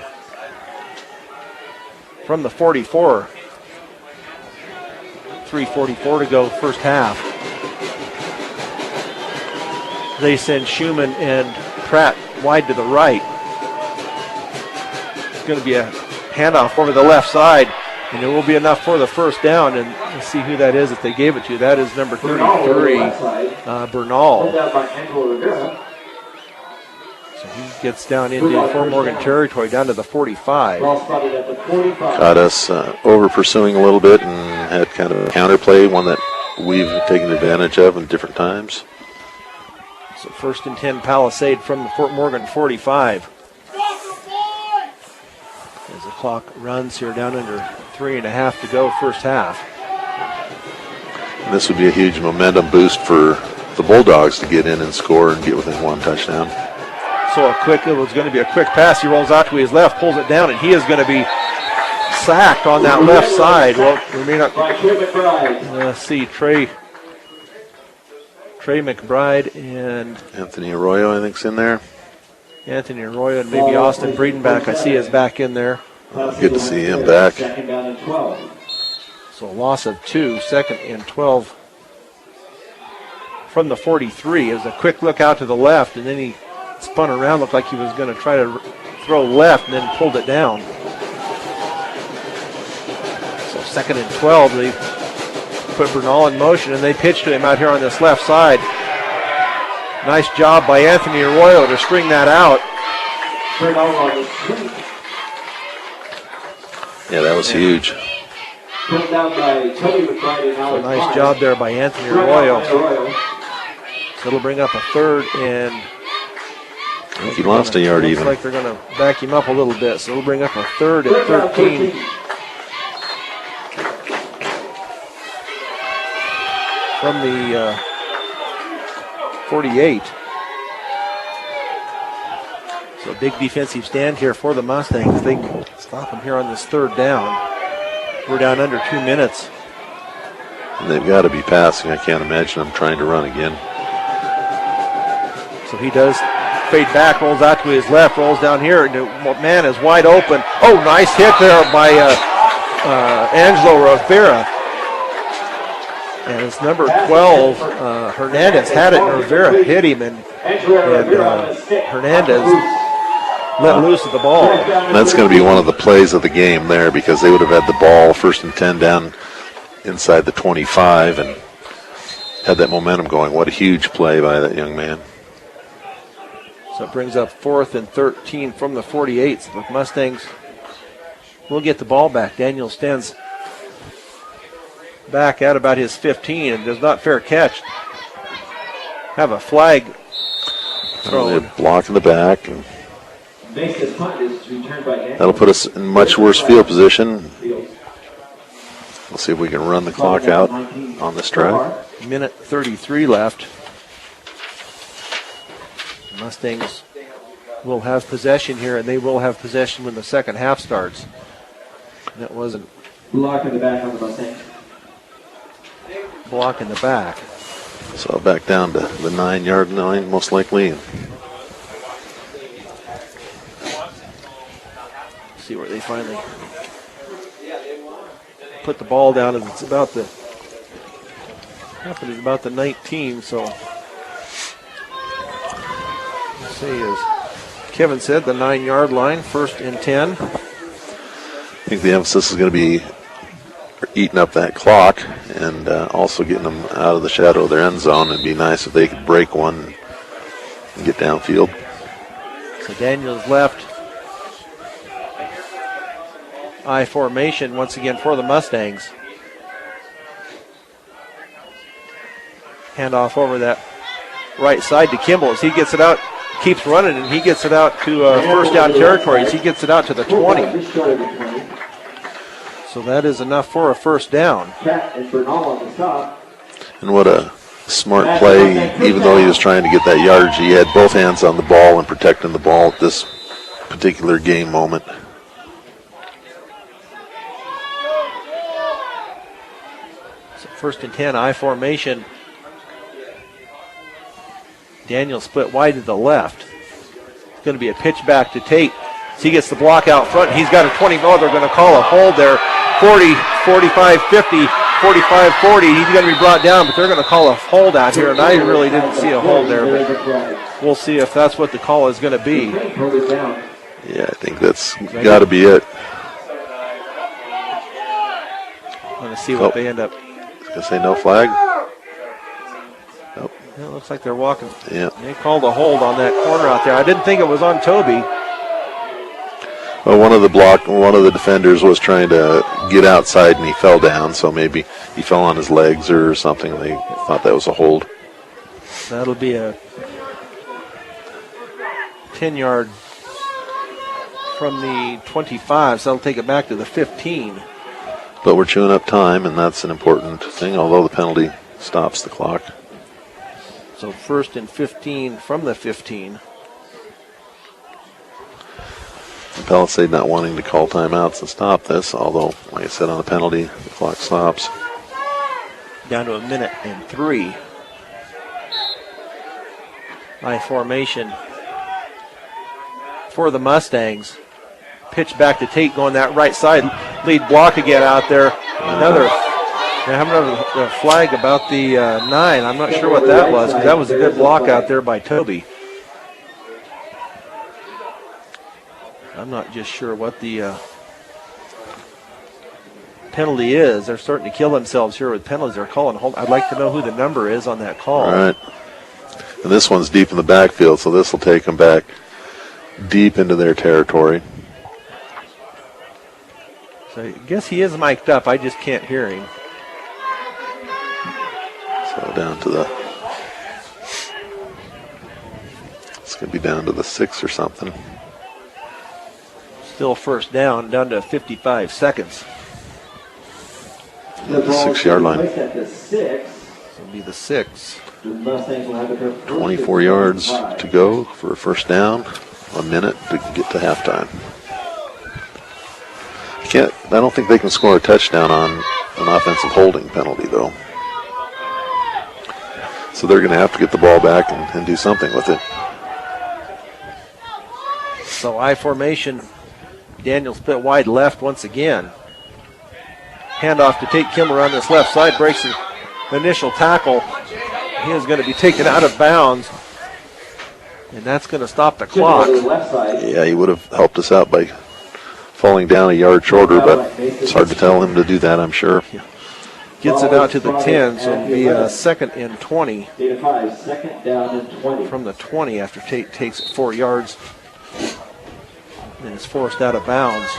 from the 44. 3:44 to go, first half. They send Schumann and Pratt wide to the right. It's going to be a handoff over the left side, and it will be enough for the first down. And let's see who that is that they gave it to. That is number 33, Bernal. So he gets down into Fort Morgan territory, down to the 45. Caught us over pursuing a little bit and had kind of a counterplay, one that we've taken advantage of in different times. So first and 10 Palisade from the Fort Morgan 45. As the clock runs here, down under 3.5 to go, first half. And this would be a huge momentum boost for the Bulldogs to get in and score and get within one touchdown. So it was going to be a quick pass. He rolls out to his left, pulls it down, and he is going to be sacked on that left side. Well, we may not. Let's see, Trey McBride and Anthony Arroyo, I think, is in there. Anthony Arroyo and maybe Austin Breedenbach, I see, is back in there. Good to see him back. So a loss of 2, second and 12 from the 43. It was a quick look out to the left, and then he spun around, looked like he was going to try to throw left, and then pulled it down. So second and 12, they put Bernal in motion, and they pitch to him out here on this left side. Nice job by Anthony Arroyo to string that out. Yeah, that was huge. So nice job there by Anthony Arroyo. So it'll bring up a third, and I think he lost a yard even. Looks like they're going to back him up a little bit, so it'll bring up a third and 13. from the 48. So big defensive stand here for the Mustangs. They can stop them here on this third down. We're down under 2 minutes. And they've got to be passing. I can't imagine them trying to run again. So he does fade back, rolls out to his left, rolls down here. The man is wide open. Oh, nice hit there by Angelo Rivera. And it's number 12, Hernandez had it, and Rivera hit him, and Hernandez let loose of the ball. That's going to be one of the plays of the game there, because they would have had the ball 1st and 10 down inside the 25 and had that momentum going. What a huge play by that young man. So it brings up 4th and 13 from the 48. So the Mustangs will get the ball back. Daniel stands back at about his 15 and does not fair catch. Have a flag thrown. They're blocking the back. And that'll put us in much worse field position. We'll see if we can run the clock out on this drive. Minute 33 left. Mustangs will have possession here, and they will have possession when the second half starts. That wasn't block in the back on the Mustangs. Block in the back. So back down to the 9-yard line, most likely. See where they finally put the ball down, as it's about the happened at about the 19. So let's see, as Kevin said, the 9-yard line, 1st and 10. I think the emphasis is going to be eating up that clock and also getting them out of the shadow of their end zone. It'd be nice if they could break one and get downfield. So Daniels left. I formation once again for the Mustangs. Handoff over that right side to Kimball as he gets it out, keeps running, and he gets it out to first down territory as he gets it out to the 20. So that is enough for a first down. And what a smart play, even though he was trying to get that yardage, he had both hands on the ball and protecting the ball at this particular game moment. So 1st and 10, I formation. Daniel split wide to the left. It's going to be a pitch back to Tate. So he gets the block out front. He's got a 20. Oh, they're going to call a hold there. 40, 45, 50, 45, 40. He's going to be brought down, but they're going to call a hold out here. And I really didn't see a hold there, but we'll see if that's what the call is going to be. Yeah, I think that's got to be it. I'm going to see what they end up. I was going to say no flag. Nope. It looks like they're walking. Yeah. They called a hold on that corner out there. I didn't think it was on Toby. Well, one of the defenders was trying to get outside and he fell down, so maybe he fell on his legs or something. They thought that was a hold. That'll be a 10-yard from the 25, so that'll take it back to the 15. But we're chewing up time, and that's an important thing, although the penalty stops the clock. So 1st and 15 from the 15. Palisade not wanting to call timeouts and stop this, although, like I said, on a penalty, the clock stops. Down to a minute and 3. I formation for the Mustangs. Pitch back to Tate going that right side. Lead block again out there. Another flag about the 9. I'm not sure what that was, because that was a good block out there by Toby. I'm not just sure what the penalty is. They're starting to kill themselves here with penalties. They're calling hold. I'd like to know who the number is on that call. All right. And this one's deep in the backfield, so this will take them back deep into their territory. So I guess he is mic'd up. I just can't hear him. So down to the... It's going to be down to the 6 or something. Still first down to 55 seconds. The 6-yard line. So be the 6. 24 yards to go for a first down. A minute to get to halftime. I don't think they can score a touchdown on an offensive holding penalty, though. So they're going to have to get the ball back and do something with it. So I formation. Daniel split wide left once again. Handoff to Tate Kimball on this left side. Breaks the initial tackle. He is going to be taken out of bounds. And that's going to stop the clock. Yeah, he would have helped us out by falling down a yard shorter, but it's hard to tell him to do that, I'm sure. Yeah. Gets it out to the 10, so it'll be a 2nd and 20. From the 20 after Tate takes it 4 yards and is forced out of bounds.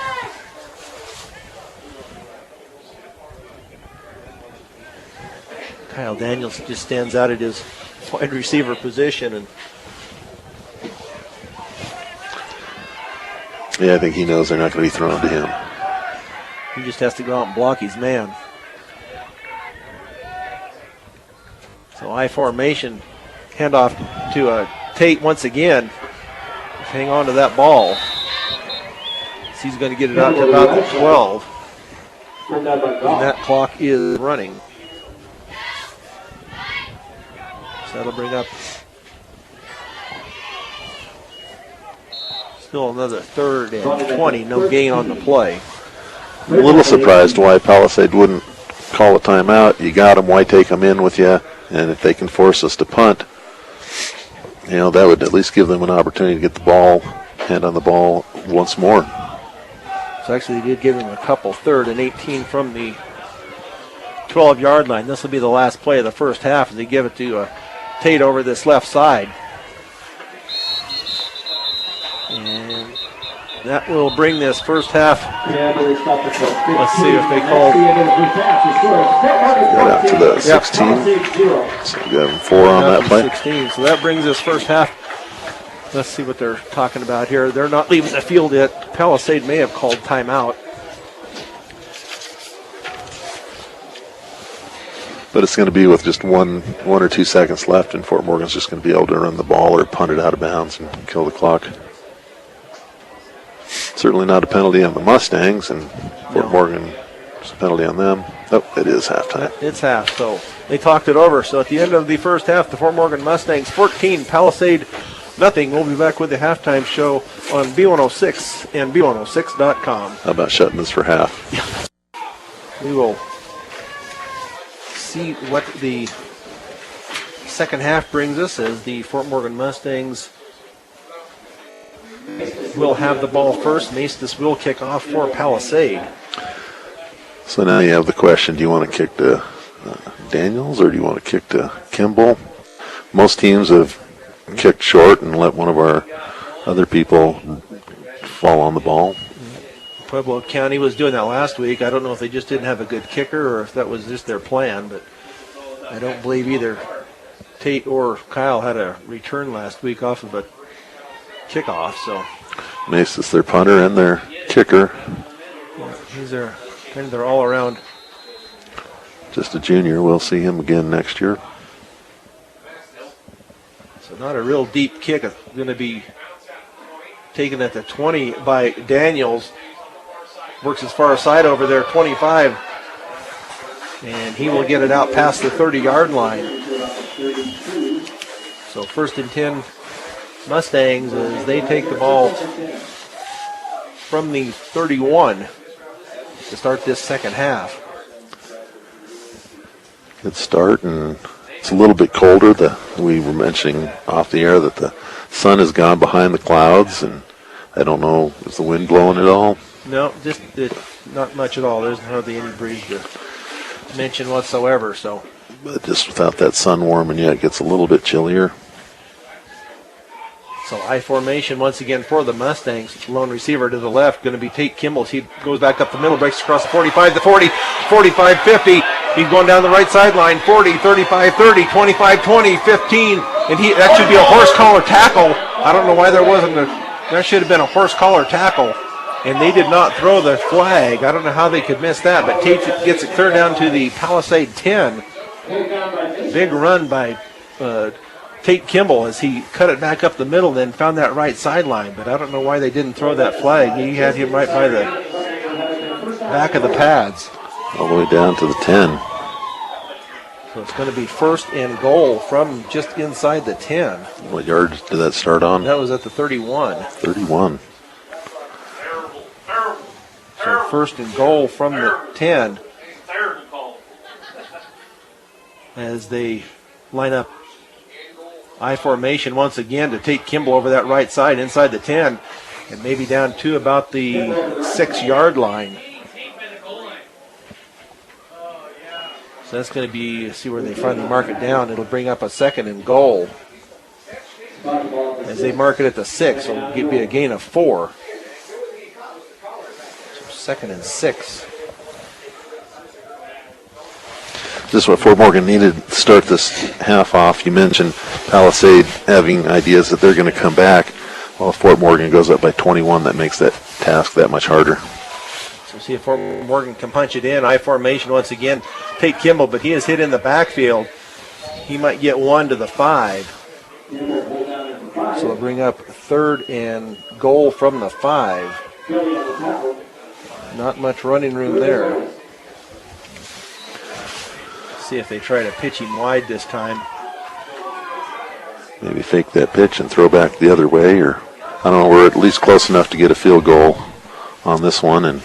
Kyle Daniels just stands out at his wide receiver position. And yeah, I think he knows they're not going to be thrown to him. He just has to go out and block his man. So I formation, handoff to Tate once again. Hang on to that ball. He's going to get it out to about the 12. And that clock is running. So that'll bring up still another 3rd and 20. No gain on the play. I'm a little surprised why Palisade wouldn't call a timeout. You got them, why take them in with you? And if they can force us to punt, that would at least give them an opportunity to get the ball, hand on the ball once more. So actually they did give him a couple. 3rd and 18 from the 12-yard line. This will be the last play of the first half as they give it to Tate over this left side. And that will bring this first half. Let's see if they call. Got out to the 16. So we got 4 on that play. 16. So that brings this first half. Let's see what they're talking about here. They're not leaving the field yet. Palisade may have called timeout. But it's going to be with just one or 2 seconds left, and Fort Morgan's just going to be able to run the ball or punt it out of bounds and kill the clock. Certainly not a penalty on the Mustangs, and Fort Morgan is a penalty on them. Oh, it is halftime. It's half, so they talked it over. So at the end of the first half, the Fort Morgan Mustangs 14, Palisade nothing. We'll be back with the halftime show on B106 and B106.com. How about shutting this for half? We will see what the second half brings us as the Fort Morgan Mustangs will have the ball first. Maestas will kick off for Palisade. So now you have the question, do you want to kick to Daniels or do you want to kick to Kimball? Most teams have kicked short and let one of our other people fall on the ball. Pueblo County was doing that last week. I don't know if they just didn't have a good kicker or if that was just their plan, but I don't believe either Tate or Kyle had a return last week off of a kickoff. So Maestas, their punter and their kicker. He's their kind of their all-around. Just a junior. We'll see him again next year. So not a real deep kick. It's going to be taken at the 20 by Daniels. Works his far side over there, 25. And he will get it out past the 30-yard line. So 1st and 10 Mustangs as they take the ball from the 31 to start this second half. Good start, and it's a little bit colder. We were mentioning off the air that the sun has gone behind the clouds, and I don't know, is the wind blowing at all? No, just not much at all. There's hardly any breeze to mention whatsoever. So, but just without that sun warming yet, it gets a little bit chillier. So I formation once again for the Mustangs. Lone receiver to the left, going to be Tate Kimball. He goes back up the middle, breaks across the 45, the 40, 45, 50. He's going down the right sideline, 40, 35, 30, 25, 20, 15. And that should be a horse collar tackle. I don't know why there should have been a horse collar tackle. And they did not throw the flag. I don't know how they could miss that, but Tate gets it clear down to the Palisade 10. big run by Tate Kimball as he cut it back up the middle, then found that right sideline. But I don't know why they didn't throw that flag. He had him right by the back of the pads. All the way down to the 10. So it's going to be first and goal from just inside the 10. What yard did that start on? That was at the 31. 31. So first and goal from the 10 as they line up I formation once again to take Kimball over that right side inside the 10 and maybe down to about the 6-yard line. So that's going to be, see where they finally mark it down. It'll bring up a second and goal. As they mark it at the 6, it'll be a gain of 4. So second and 6. This is what Fort Morgan needed to start this half off. You mentioned Palisade having ideas that they're going to come back. Well, if Fort Morgan goes up by 21, that makes that task that much harder. So see if Fort Morgan can punch it in. I formation once again. Tate Kimball, but he is hit in the backfield. He might get 1 to the 5. So they'll bring up third and goal from the 5. Not much running room there. See if they try to pitch him wide this time. Maybe fake that pitch and throw back the other way, or I don't know, we're at least close enough to get a field goal on this one, and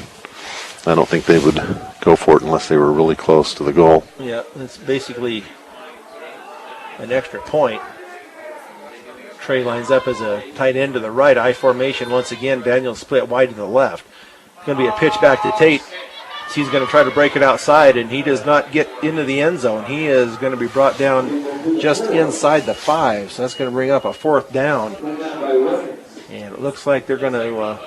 I don't think they would go for it unless they were really close to the goal. Yeah, it's basically an extra point. Trey lines up as a tight end to the right. I formation once again. Daniel split wide to the left. It's going to be a pitch back to Tate. He's going to try to break it outside, and he does not get into the end zone. He is going to be brought down just inside the 5, so that's going to bring up a 4th down. And it looks like they're going to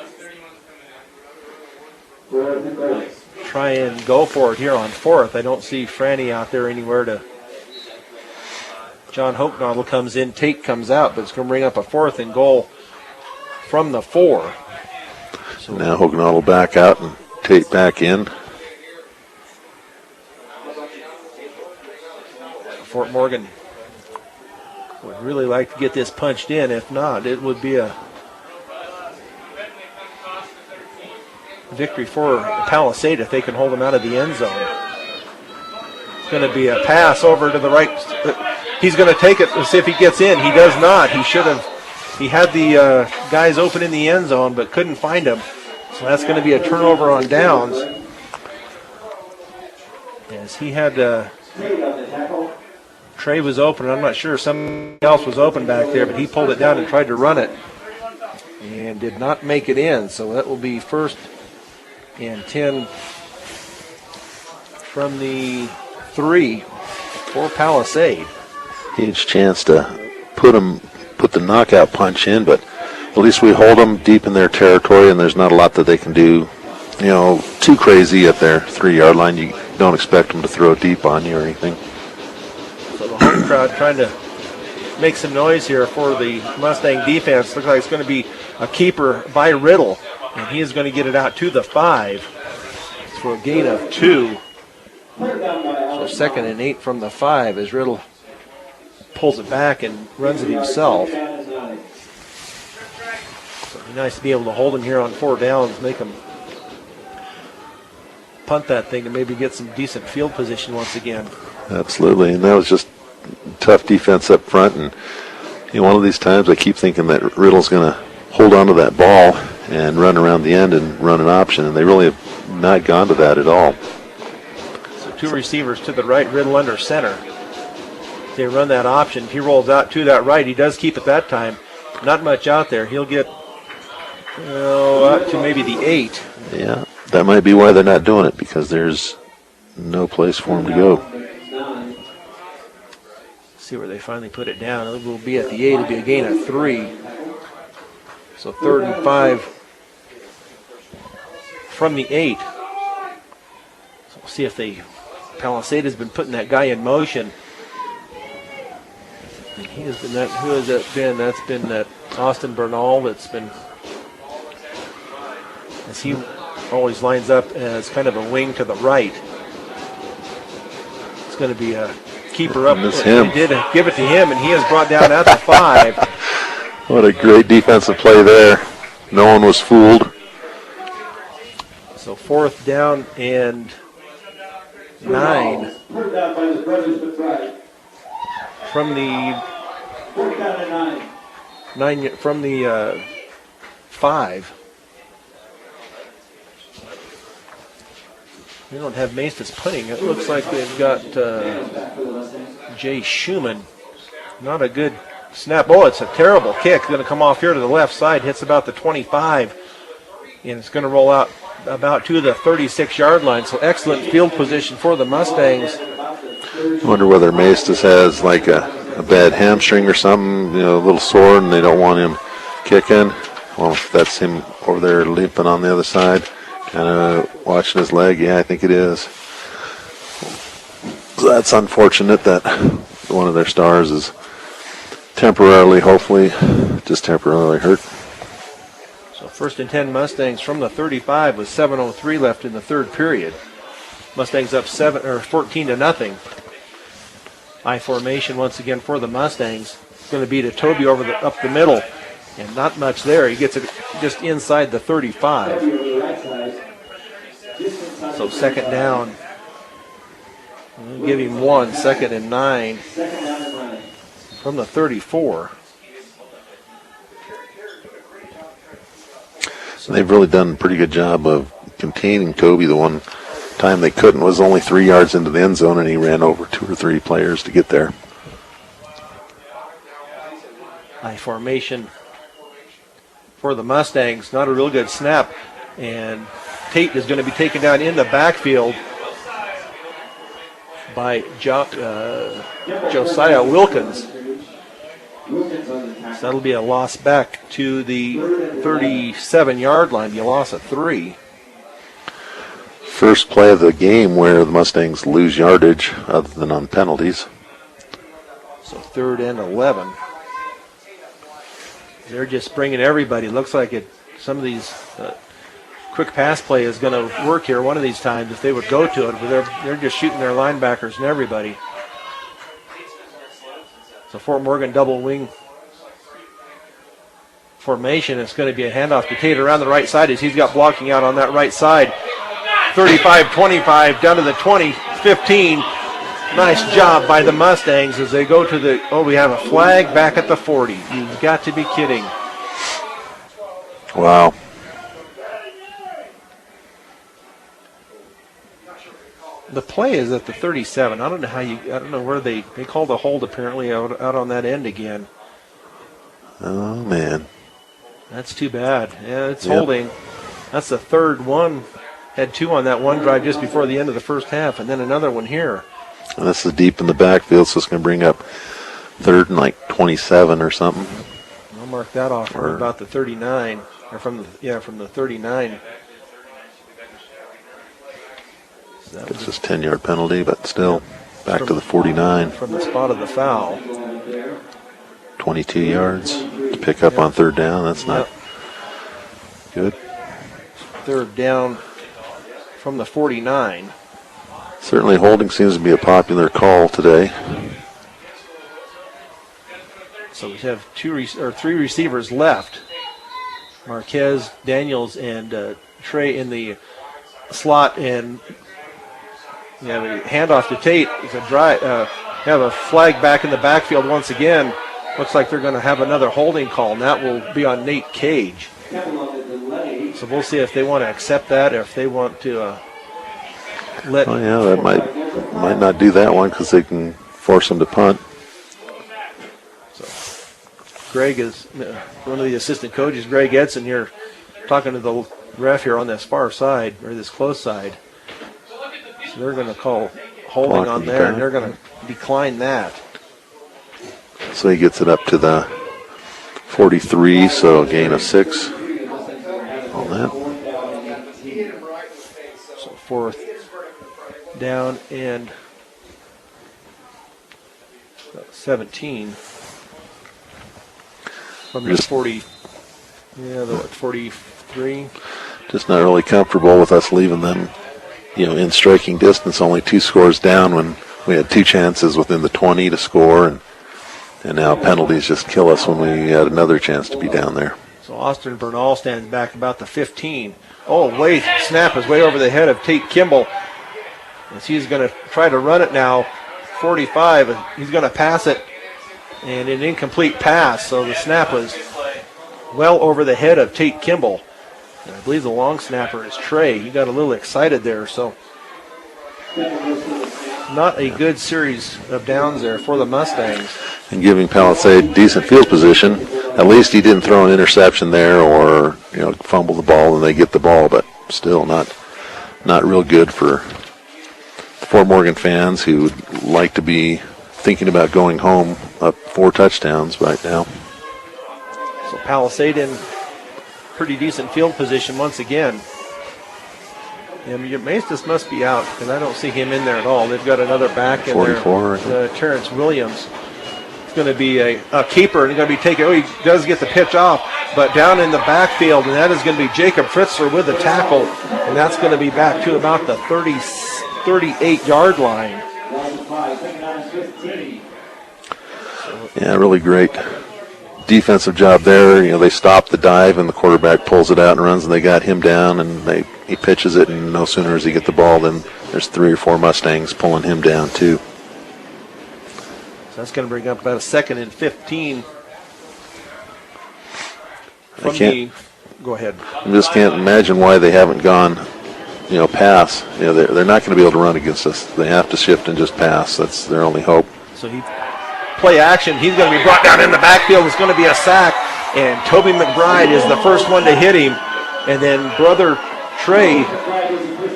try and go for it here on 4th. I don't see Franny out there anywhere to. John Hochnoddle comes in, Tate comes out, but it's going to bring up a 4th and goal from the 4. So now Hochnoddle back out and Tate back in. Fort Morgan would really like to get this punched in. If not, it would be a victory for Palisade if they can hold them out of the end zone. It's going to be a pass over to the right. He's going to take it to see if he gets in. He does not. He should have. He had the guys open in the end zone but couldn't find them. So that's going to be a turnover on downs. As he had Trey was open. I'm not sure somebody else was open back there, but he pulled it down and tried to run it and did not make it in. So that will be first and 10 from the 3 for Palisade. Huge chance to put the knockout punch in, but at least we hold them deep in their territory, and there's not a lot that they can do, too crazy at their 3-yard line. You don't expect them to throw deep on you or anything. So the home crowd trying to make some noise here for the Mustang defense. Looks like it's going to be a keeper by Riddle, and he is going to get it out to the 5 for a gain of 2. So second and 8 from the 5 as Riddle pulls it back and runs it himself. So it'd be nice to be able to hold him here on 4 downs, make him punt that thing and maybe get some decent field position once again. Absolutely, and that was just tough defense up front. And one of these times I keep thinking that Riddle's going to hold on to that ball and run around the end and run an option, and they really have not gone to that at all. So 2 receivers to the right, Riddle under center. They run that option. He rolls out to that right. He does keep it that time. Not much out there. He'll get out to maybe the 8. Yeah, that might be why they're not doing it, because there's no place for him to go. See where they finally put it down. It will be at the 8. It'll be a gain of 3. So 3rd and 5 from the 8. So we'll see if Palisade has been putting that guy in motion. And he has been that. Who has that been? That's been that Austin Bernal. That's been, as he always lines up as kind of a wing to the right. It's going to be a keeper up. Miss him. They did give it to him, and he is brought down at the 5. What a great defensive play there. No one was fooled. So 4th down and 9 Put down by the brothers McBride. from the Put down to 9. 9 from the 5. They don't have Maestas punting. It looks like they've got Jay Schumann. Not a good snap. Oh, it's a terrible kick. Going to come off here to the left side. Hits about the 25. And it's going to roll out about to the 36-yard line. So excellent field position for the Mustangs. I wonder whether Maestas has like a bad hamstring or something, a little sore, and they don't want him kicking. Well, if that's him over there leaping on the other side, kind of watching his leg. Yeah, I think it is. So that's unfortunate that one of their stars is temporarily, hopefully, just temporarily hurt. So 1st and 10 Mustangs from the 35 with 7:03 left in the 3rd period. Mustangs up 14-0. I formation once again for the Mustangs. Going to be to Toby up the middle, and not much there. He gets it just inside the 35. So 2nd down. We'll give him 1, 2nd and 9 from the 34. So they've really done a pretty good job of containing Toby. The one time they couldn't was only 3 yards into the end zone, and he ran over 2 or 3 players to get there. I formation for the Mustangs. Not a real good snap. And Tate is going to be taken down in the backfield by Josiah Wilkins. So that'll be a loss back to the 37-yard line. Be a loss of 3. First play of the game where the Mustangs lose yardage other than on penalties. So 3rd and 11. They're just bringing everybody. Looks like some of these quick pass play is going to work here one of these times if they would go to it, but they're just shooting their linebackers and everybody. So Fort Morgan double wing formation. It's going to be a handoff to Tate around the right side as he's got blocking out on that right side. 35-25 down to the 20-15. Nice job by the Mustangs as they go to we have a flag back at the 40. You've got to be kidding. Wow. The play is at the 37. I don't know where they called a hold apparently out on that end again. Oh, man. That's too bad. Yeah, it's holding. That's the 3rd one. Had 2 on that one drive just before the end of the first half, and then another one here. And this is deep in the backfield, so it's going to bring up 3rd and like 27 or something. I'll mark that off from about the 39, or from the 39. So it's just 10-yard penalty, but still back to the 49. From the spot of the foul. 22 yards to pick up on 3rd down. That's not good. 3rd down from the 49. Certainly holding seems to be a popular call today. So we have 3 receivers left. Marquez, Daniels, and Trey in the slot, and we handoff to Tate. It's a have a flag back in the backfield once again. Looks like they're going to have another holding call, and that will be on Nate Cage. So we'll see if they want to accept that or if they want to let. Oh yeah, that might not do that one because they can force them to punt. So Greg is one of the assistant coaches, Greg Edson here, talking to the ref here on this far side or this close side. So they're going to call holding on there, and they're going to decline that. So he gets it up to the 43, so a gain of 6 on that. So 4th down and 17 from the 40. Yeah, the 43. Just not really comfortable with us leaving them, in striking distance, only 2 scores down when we had 2 chances within the 20 to score, and now penalties just kill us when we had another chance to be down there. So Austin Bernal stands back about the 15. Oh, snap is way over the head of Tate Kimball. As he's going to try to run it now, 45, and he's going to pass it, and an incomplete pass. So the snap was well over the head of Tate Kimball. And I believe the long snapper is Trey. He got a little excited there, so not a good series of downs there for the Mustangs. And giving Palisade decent field position. At least he didn't throw an interception there or fumble the ball and they get the ball, but still not real good for Fort Morgan fans who would like to be thinking about going home up 4 touchdowns right now. So Palisade in pretty decent field position once again. And Maestas must be out because I don't see him in there at all. They've got another back in 44, there, Terrence Williams. It's going to be a keeper, and he's going to be taken. Oh, he does get the pitch off, but down in the backfield, and that is going to be Jacob Fritzler with the tackle, and that's going to be back to about the 38-yard line. Yeah, really great defensive job there. They stop the dive, and the quarterback pulls it out and runs, and they got him down, and he pitches it, and no sooner does he get the ball than there's 3 or 4 Mustangs pulling him down too. So that's going to bring up about a 2nd and 15. Go ahead. I just can't imagine why they haven't gone, pass. They're not going to be able to run against us. They have to shift and just pass. That's their only hope. So play action. He's going to be brought down in the backfield. It's going to be a sack, and Toby McBride is the first one to hit him, and then brother Trey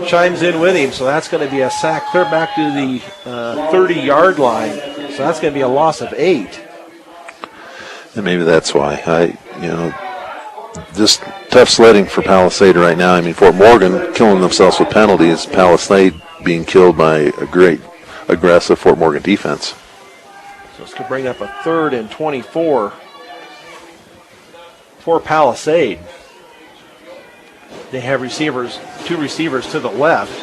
chimes in with him. So that's going to be a sack clear back to the 30-yard line. So that's going to be a loss of 8. And maybe that's why. Just tough sledding for Palisade right now. I mean, Fort Morgan killing themselves with penalties. Palisade being killed by a great aggressive Fort Morgan defense. So it's going to bring up a 3rd and 24 for Palisade. They have 2 receivers to the left.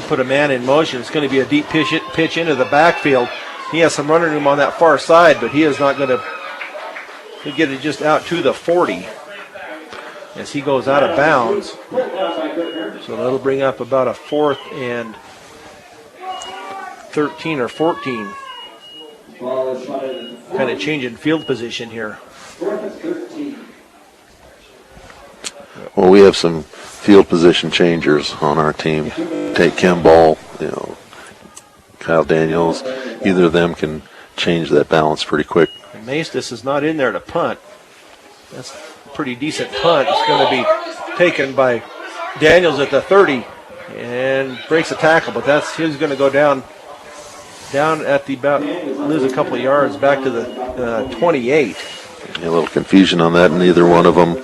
Put a man in motion. It's going to be a deep pitch into the backfield. He has some running room on that far side, but he is not going to get it just out to the 40 as he goes out of bounds. So that'll bring up about a 4th and 13 or 14. Kind of changing field position here. Well, we have some field position changers on our team. Tate Kimball, Kyle Daniels. Either of them can change that balance pretty quick. And Maestas is not in there to punt. That's a pretty decent punt. It's going to be taken by Daniels at the 30 and breaks a tackle, but he's going to go down at the about, lose a couple of yards back to the 28. A little confusion on that, and neither one of them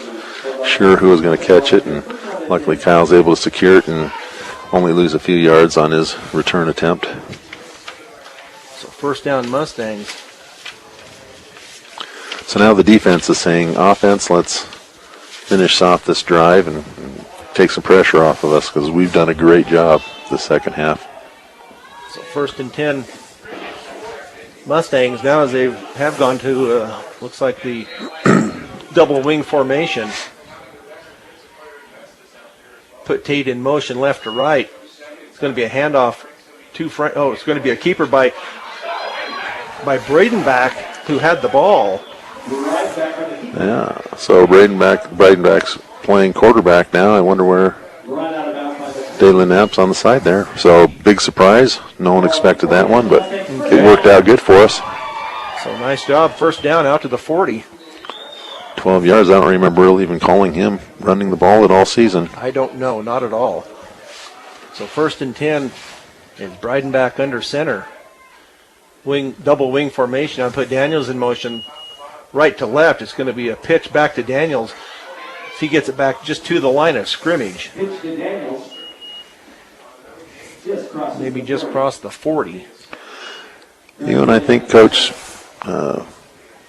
sure who was going to catch it, and luckily Kyle's able to secure it and only lose a few yards on his return attempt. So 1st down Mustangs. So now the defense is saying, offense, let's finish off this drive and take some pressure off of us because we've done a great job the second half. So 1st and 10 Mustangs now as they have gone to, looks like the double wing formation. Put Tate in motion left to right. It's going to be a handoff to front. Oh, it's going to be a keeper by Bradenback, who had the ball. Yeah, so Bradenback's playing quarterback now. I wonder where Dalen Knapp's on the side there. So big surprise. No one expected that one, but it worked out good for us. So nice job. 1st down out to the 40. 12 yards. I don't remember really even calling him running the ball at all season. I don't know, not at all. So 1st and 10 is Breidenbach under center. Double wing formation. I'll put Daniels in motion right to left. It's going to be a pitch back to Daniels. If he gets it back just to the line of scrimmage. Maybe just cross the 40. And I think Coach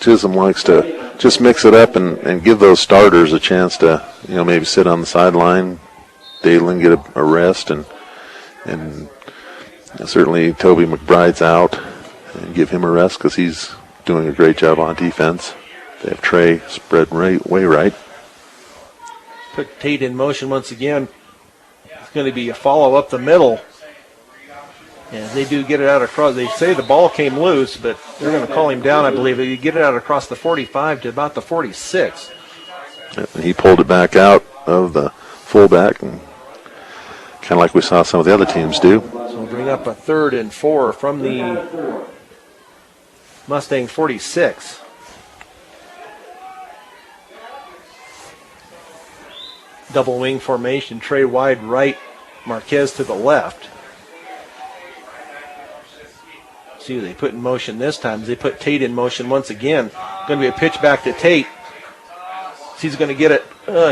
Chisholm likes to just mix it up and give those starters a chance to, maybe sit on the sideline, Dalen get a rest, and Certainly Toby McBride's out, and give him a rest because he's doing a great job on defense. They have Trey spread way right. Put Tate in motion once again. It's going to be a follow up the middle. And they do get it out across. They say the ball came loose, but they're going to call him down, I believe. You get it out across the 45 to about the 46. And he pulled it back out of the fullback, and kind of like we saw some of the other teams do. So we'll bring up a 3rd and 4 from the Mustang 46. Double wing formation, Trey wide right, Marquez to the left. See who they put in motion this time. They put Tate in motion once again. Going to be a pitch back to Tate. He's going to get it.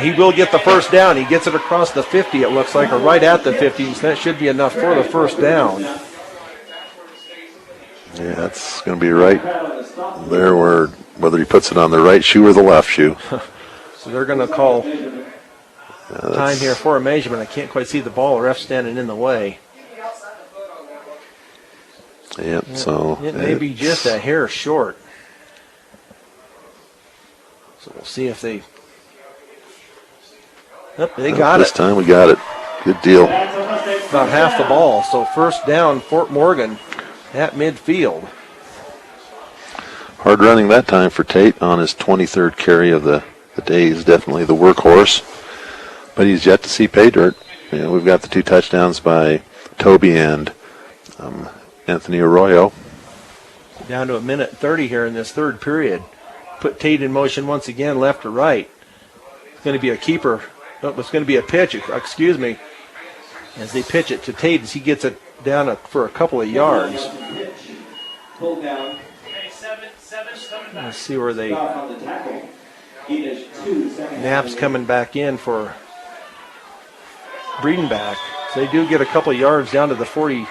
He will get the first down. He gets it across the 50, it looks like, or right at the 50. So that should be enough for the first down. Yeah, that's going to be right there where whether he puts it on the right shoe or the left shoe. So they're going to call time here for a measurement. I can't quite see the ball. The ref standing in the way. Yep, so it may be just a hair short. So we'll see if they. Yep, they got this it. This time we got it. Good deal. About half the ball. So first down, Fort Morgan at midfield. Hard running that time for Tate on his 23rd carry of the day. He's definitely the workhorse, but he's yet to see pay dirt. You know, we've got the 2 touchdowns by Toby and Anthony Arroyo. Down to a minute 30 here in this third period. Put Tate in motion once again, left to right. It's going to be a keeper. Oh, it's going to be a pitch, excuse me, as they pitch it to Tate as he gets it down for a couple of yards. Let's see where they... Knapp's coming back in for Breedenbach. So they do get a couple of yards down to the 48.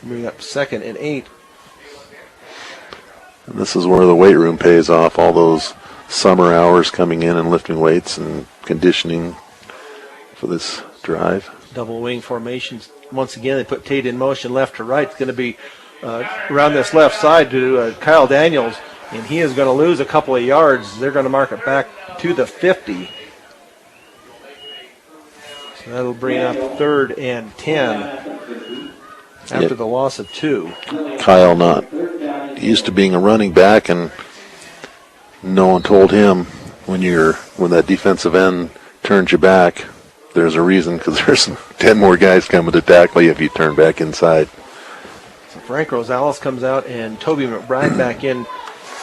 Bring up 2nd and 8. And this is where the weight room pays off. All those summer hours coming in and lifting weights and conditioning for this drive. Double wing formations. Once again, they put Tate in motion left to right. It's going to be around this left side to Kyle Daniels, and he is going to lose a couple of yards. They're going to mark it back to the 50. So that'll bring up 3rd and 10 after the loss of 2. Kyle not used to being a running back, and no one told him when that defensive end turns you back, there's a reason, because there's 10 more guys coming to tackle you if you turn back inside. So Frank Rosales comes out and Toby McBride back in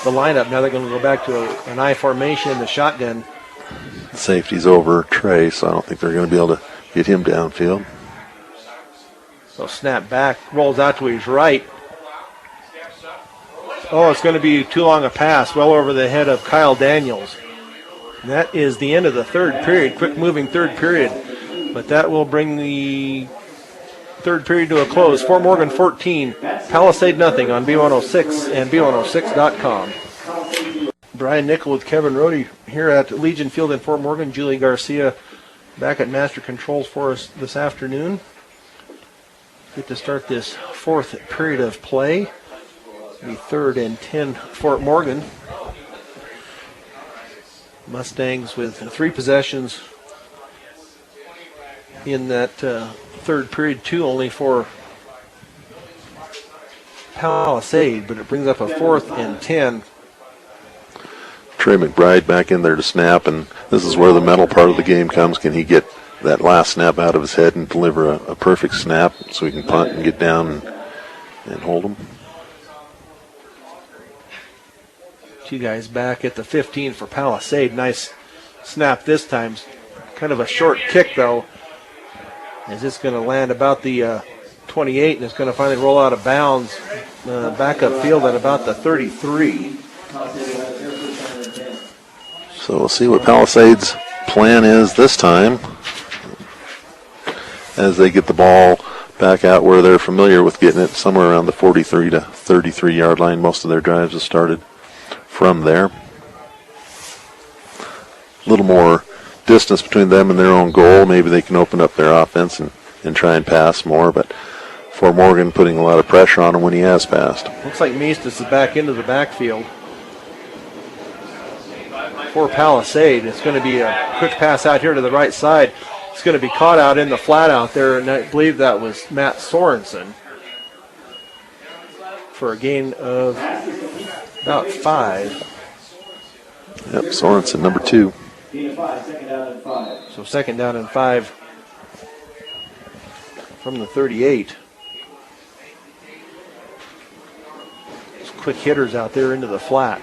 the lineup. Now they're going to go back to an I formation in the shotgun. Safety's over Trey, so I don't think they're going to be able to get him downfield. So snap back, rolls out to his right. Oh, it's going to be too long a pass, well over the head of Kyle Daniels. And that is the end of the third period, quick moving third period. But that will bring the third period to a close. Fort Morgan 14, Palisade nothing on B106 and B106.com. Brian Nickel with Kevin Rohde here at Legion Field in Fort Morgan. Julie Garcia back at Master Controls for us this afternoon. Get to start this fourth period of play. The 3rd and 10 Fort Morgan. Mustangs with 3 possessions in that third period, 2 only for Palisade, but it brings up a 4th and 10. Trey McBride back in there to snap, and this is where the mental part of the game comes. Can he get that last snap out of his head and deliver a perfect snap so he can punt and get down and hold him? 2 guys back at the 15 for Palisade. Nice snap this time. Kind of a short kick, though, as it's going to land about the 28, and it's going to finally roll out of bounds back up field at about the 33. So we'll see what Palisade's plan is this time as they get the ball back out where they're familiar with getting it, somewhere around the 43 to 33 yard line. Most of their drives have started from there. A little more distance between them and their own goal. Maybe they can open up their offense and and try and pass more, but Fort Morgan putting a lot of pressure on him when he has passed. Looks like Maestas is back into the backfield for Palisade. It's going to be a quick pass out here to the right side. It's going to be caught out in the flat out there, and I believe that was Matt Sorensen for a gain of about 5. Yep, Sorensen, number 2. So 2nd down and 5 from the 38. Just quick hitters out there into the flat.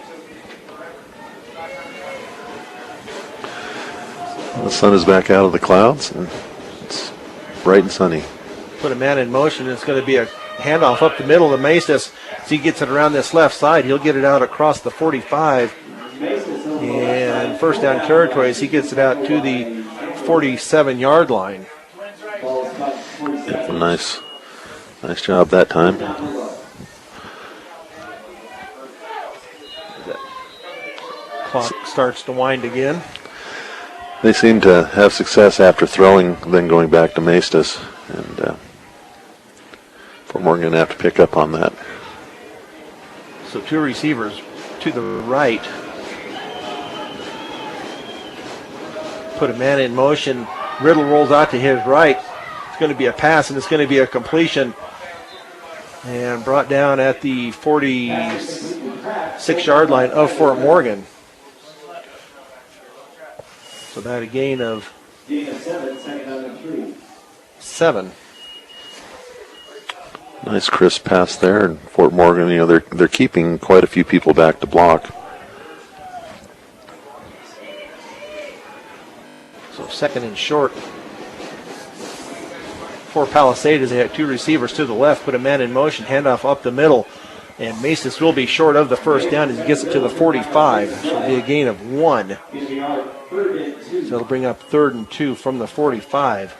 The sun is back out of the clouds, and it's bright and sunny. Put a man in motion. It's going to be a handoff up the middle to Maestas. As he gets it around this left side, he'll get it out across the 45. And first down territory as he gets it out to the 47-yard line. Yep, nice job that time. The clock starts to wind again. They seem to have success after throwing, then going back to Maestas, and Fort Morgan going to have to pick up on that. So 2 receivers to the right. Put a man in motion. Riddle rolls out to his right. It's going to be a pass, and it's going to be a completion. And brought down at the 46-yard line of Fort Morgan. So that a gain of 7. Nice crisp pass there, and Fort Morgan, they're keeping quite a few people back to block. So 2nd and short for Palisade as they had 2 receivers to the left. Put a man in motion, handoff up the middle. And Maestas will be short of the first down as he gets it to the 45. So it'll be a gain of 1. So it'll bring up 3rd and 2 from the 45.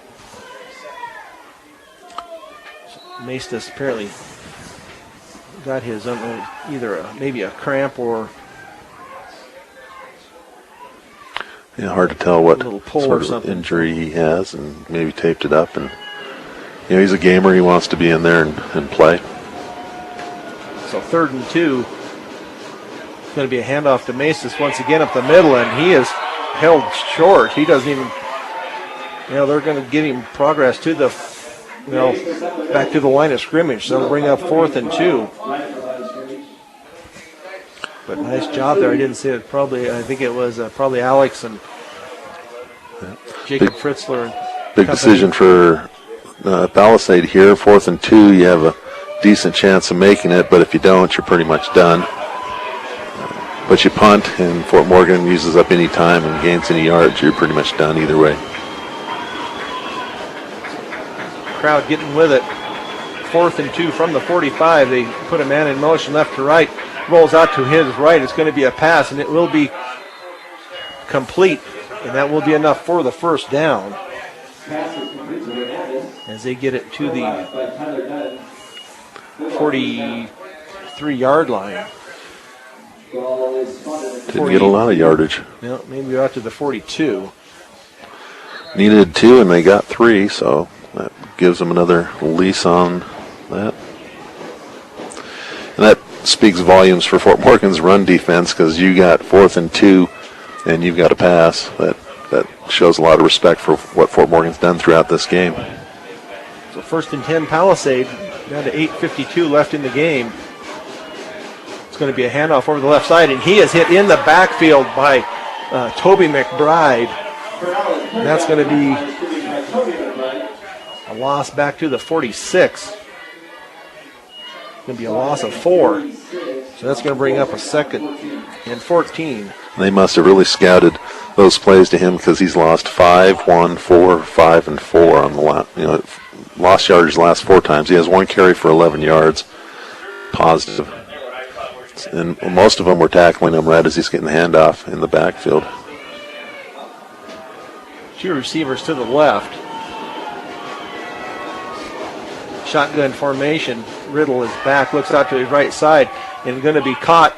So Maestas apparently got his either maybe a cramp or hard to tell what little pull sort or of something. injury he has, and maybe taped it up. And he's a gamer; he wants to be in there and play. So 3rd and 2. It's going to be a handoff to Maestas once again up the middle, and he is held short. He doesn't even, they're going to get him progress to the, back to the line of scrimmage. So it'll bring up 4th and 2. But nice job there. I didn't see it. I think it was probably Alex and Jacob Fritzler. Big decision for Palisade here. 4th and 2. You have a decent chance of making it, but if you don't, you're pretty much done. But you punt, and Fort Morgan uses up any time and gains any yards, you're pretty much done either way. Crowd getting with it. 4th and 2 from the 45. They put a man in motion left to right. Rolls out to his right. It's going to be a pass, and it will be complete, and that will be enough for the first down as they get it to the 43-yard line. Didn't get a lot of yardage. Maybe out to the 42. Needed 2, and they got 3, so that gives them another lease on that. And that speaks volumes for Fort Morgan's run defense, because you got 4th and 2, and you've got a pass. That shows a lot of respect for what Fort Morgan's done throughout this game. So 1st and 10 Palisade, down to 8:52 left in the game. It's going to be a handoff over the left side, and he is hit in the backfield by Toby McBride. And that's going to be a loss back to the 46. Going to be a loss of 4. So that's going to bring up a 2nd and 14. They must have really scouted those plays to him, because he's lost 5, 1, 4, 5, and 4 on the lost yardage the last 4 times. He has 1 carry for 11 yards, positive. And most of them were tackling him right as he's getting the handoff in the backfield. 2 receivers to the left. Shotgun formation. Riddle is back, looks out to his right side, and going to be caught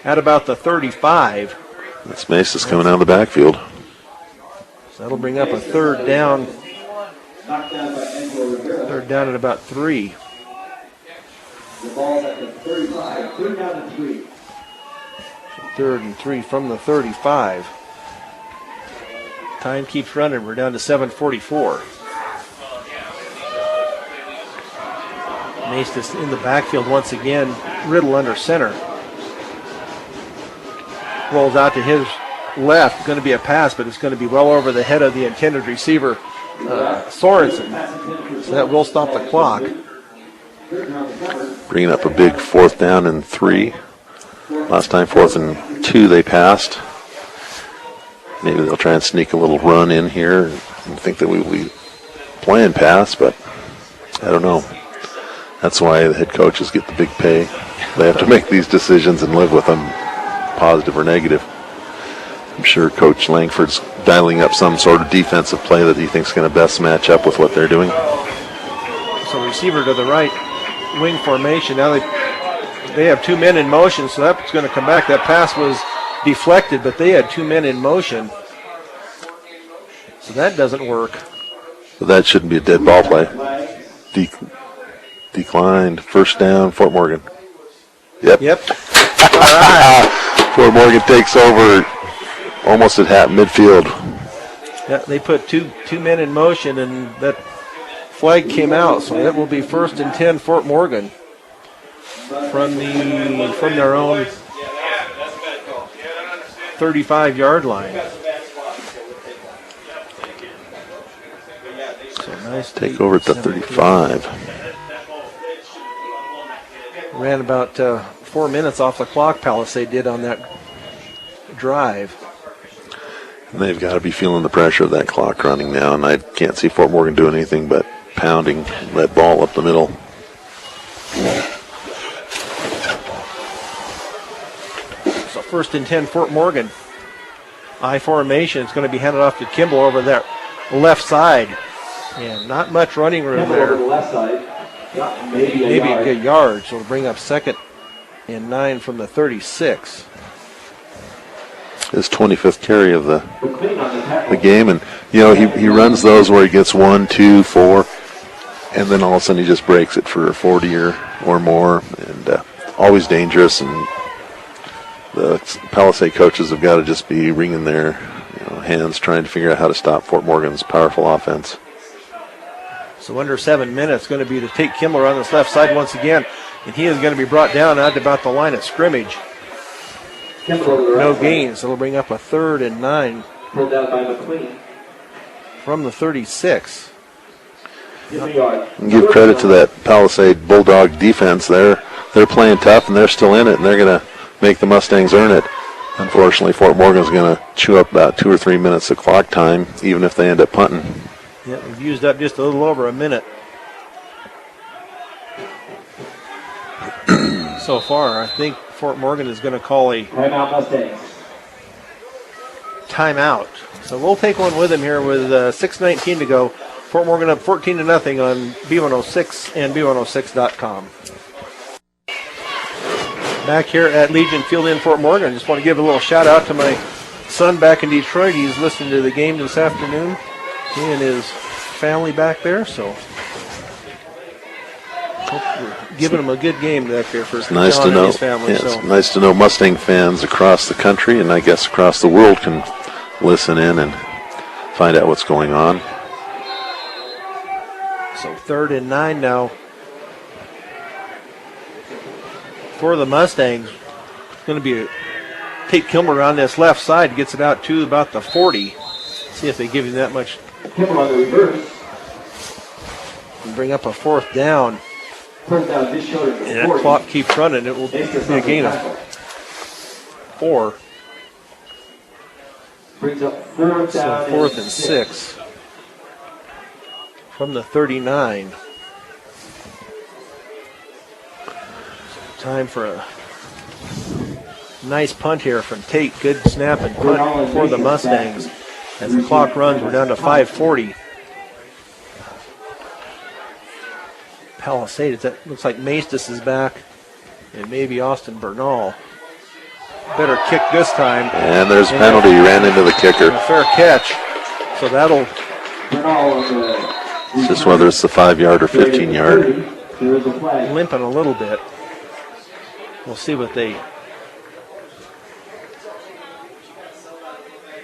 at about the 35. That's Maestas coming out of the backfield. So that'll bring up a 3rd down down at about 3. The ball's at the 35, 3rd down and 3. 3rd and 3 from the 35. Time keeps running. We're down to 7:44. Maestas in the backfield once again. Riddle under center. Rolls out to his left. Going to be a pass, but it's going to be well over the head of the intended receiver, Sorensen. So that will stop the clock. Bringing up a big 4th down and 3. Last time 4th and 2 they passed. Maybe they'll try and sneak a little run in here and think that we'll be playing pass, but I don't know. That's why the head coaches get the big pay. They have to make these decisions and live with them, positive or negative. I'm sure Coach Langford's dialing up some sort of defensive play that he thinks is going to best match up with what they're doing. So receiver to the right, wing formation. Now they have 2 men in motion, so that's going to come back. That pass was deflected, but they had 2 men in motion. So that doesn't work. But that shouldn't be a dead ball play. Declined. 1st down, Fort Morgan. Yep. All right. Fort Morgan takes over almost at half midfield. Yeah, they put two men in motion, and that flag came out. So that will be 1st and 10, Fort Morgan, from their own 35-yard line. So nice take over at the 35. Ran about 4 minutes off the clock, Palisade did on that drive. And they've got to be feeling the pressure of that clock running now, and I can't see Fort Morgan doing anything but pounding that ball up the middle. So 1st and 10, Fort Morgan. I formation. It's going to be handed off to Kimball over there, left side. And not much running room there. Over the left side. Yeah, maybe a good yard. So it'll bring up 2nd and 9 from the 36. His 25th carry of the game, and he runs those where he gets 1, 2, 4, and then all of a sudden he just breaks it for 40 or more, and always dangerous. And the Palisade coaches have got to just be wringing their hands trying to figure out how to stop Fort Morgan's powerful offense. So under 7 minutes, going to be to take Kimball on this left side once again, and he is going to be brought down out about the line of scrimmage. No gains. It'll bring up a 3rd and 9 pulled out by McLean from the 36. Give credit to that Palisade Bulldog defense. They're playing tough, and they're still in it, and they're going to make the Mustangs earn it. Unfortunately, Fort Morgan's going to chew up about 2 or 3 minutes of clock time, even if they end up punting. Yeah, we've used up just a little over a minute so far. I think Fort Morgan is going to call a timeout Mustangs. Timeout. So we'll take one with him here with 6:19 to go. Fort Morgan up 14-0 on B106 and B106.com. Back here at Legion Field in Fort Morgan. I just want to give a little shout out to my son back in Detroit. He's listening to the game this afternoon. He and his family back there, so hope we're giving him a good game back there for nice to know. His family. Yeah, so. it's nice to know Mustang fans across the country and I guess across the world can listen in and find out what's going on. So 3rd and 9 now for the Mustangs. It's going to be take Kilmer on this left side, gets it out to about the 40. See if they give him that much. Kimball on the reverse. And bring up a 4th down. 1st down, just short of the And that 40. clock keeps running. It will be a gain of 4. Brings up 4th So down. 4th and 6 from the 39. Time for a nice punt here from Tate. Good snap and punt for the Mustangs. As the clock runs, we're down to 5:40. Palisade, that looks like Maestas is back, and maybe Austin Bernal. Better kick this time. And there's a penalty. He ran into the kicker. A fair catch. So that'll Bernal on the It's just whether it's the 5-yard or 15-yard. There is a flag. Limping a little bit. We'll see what they.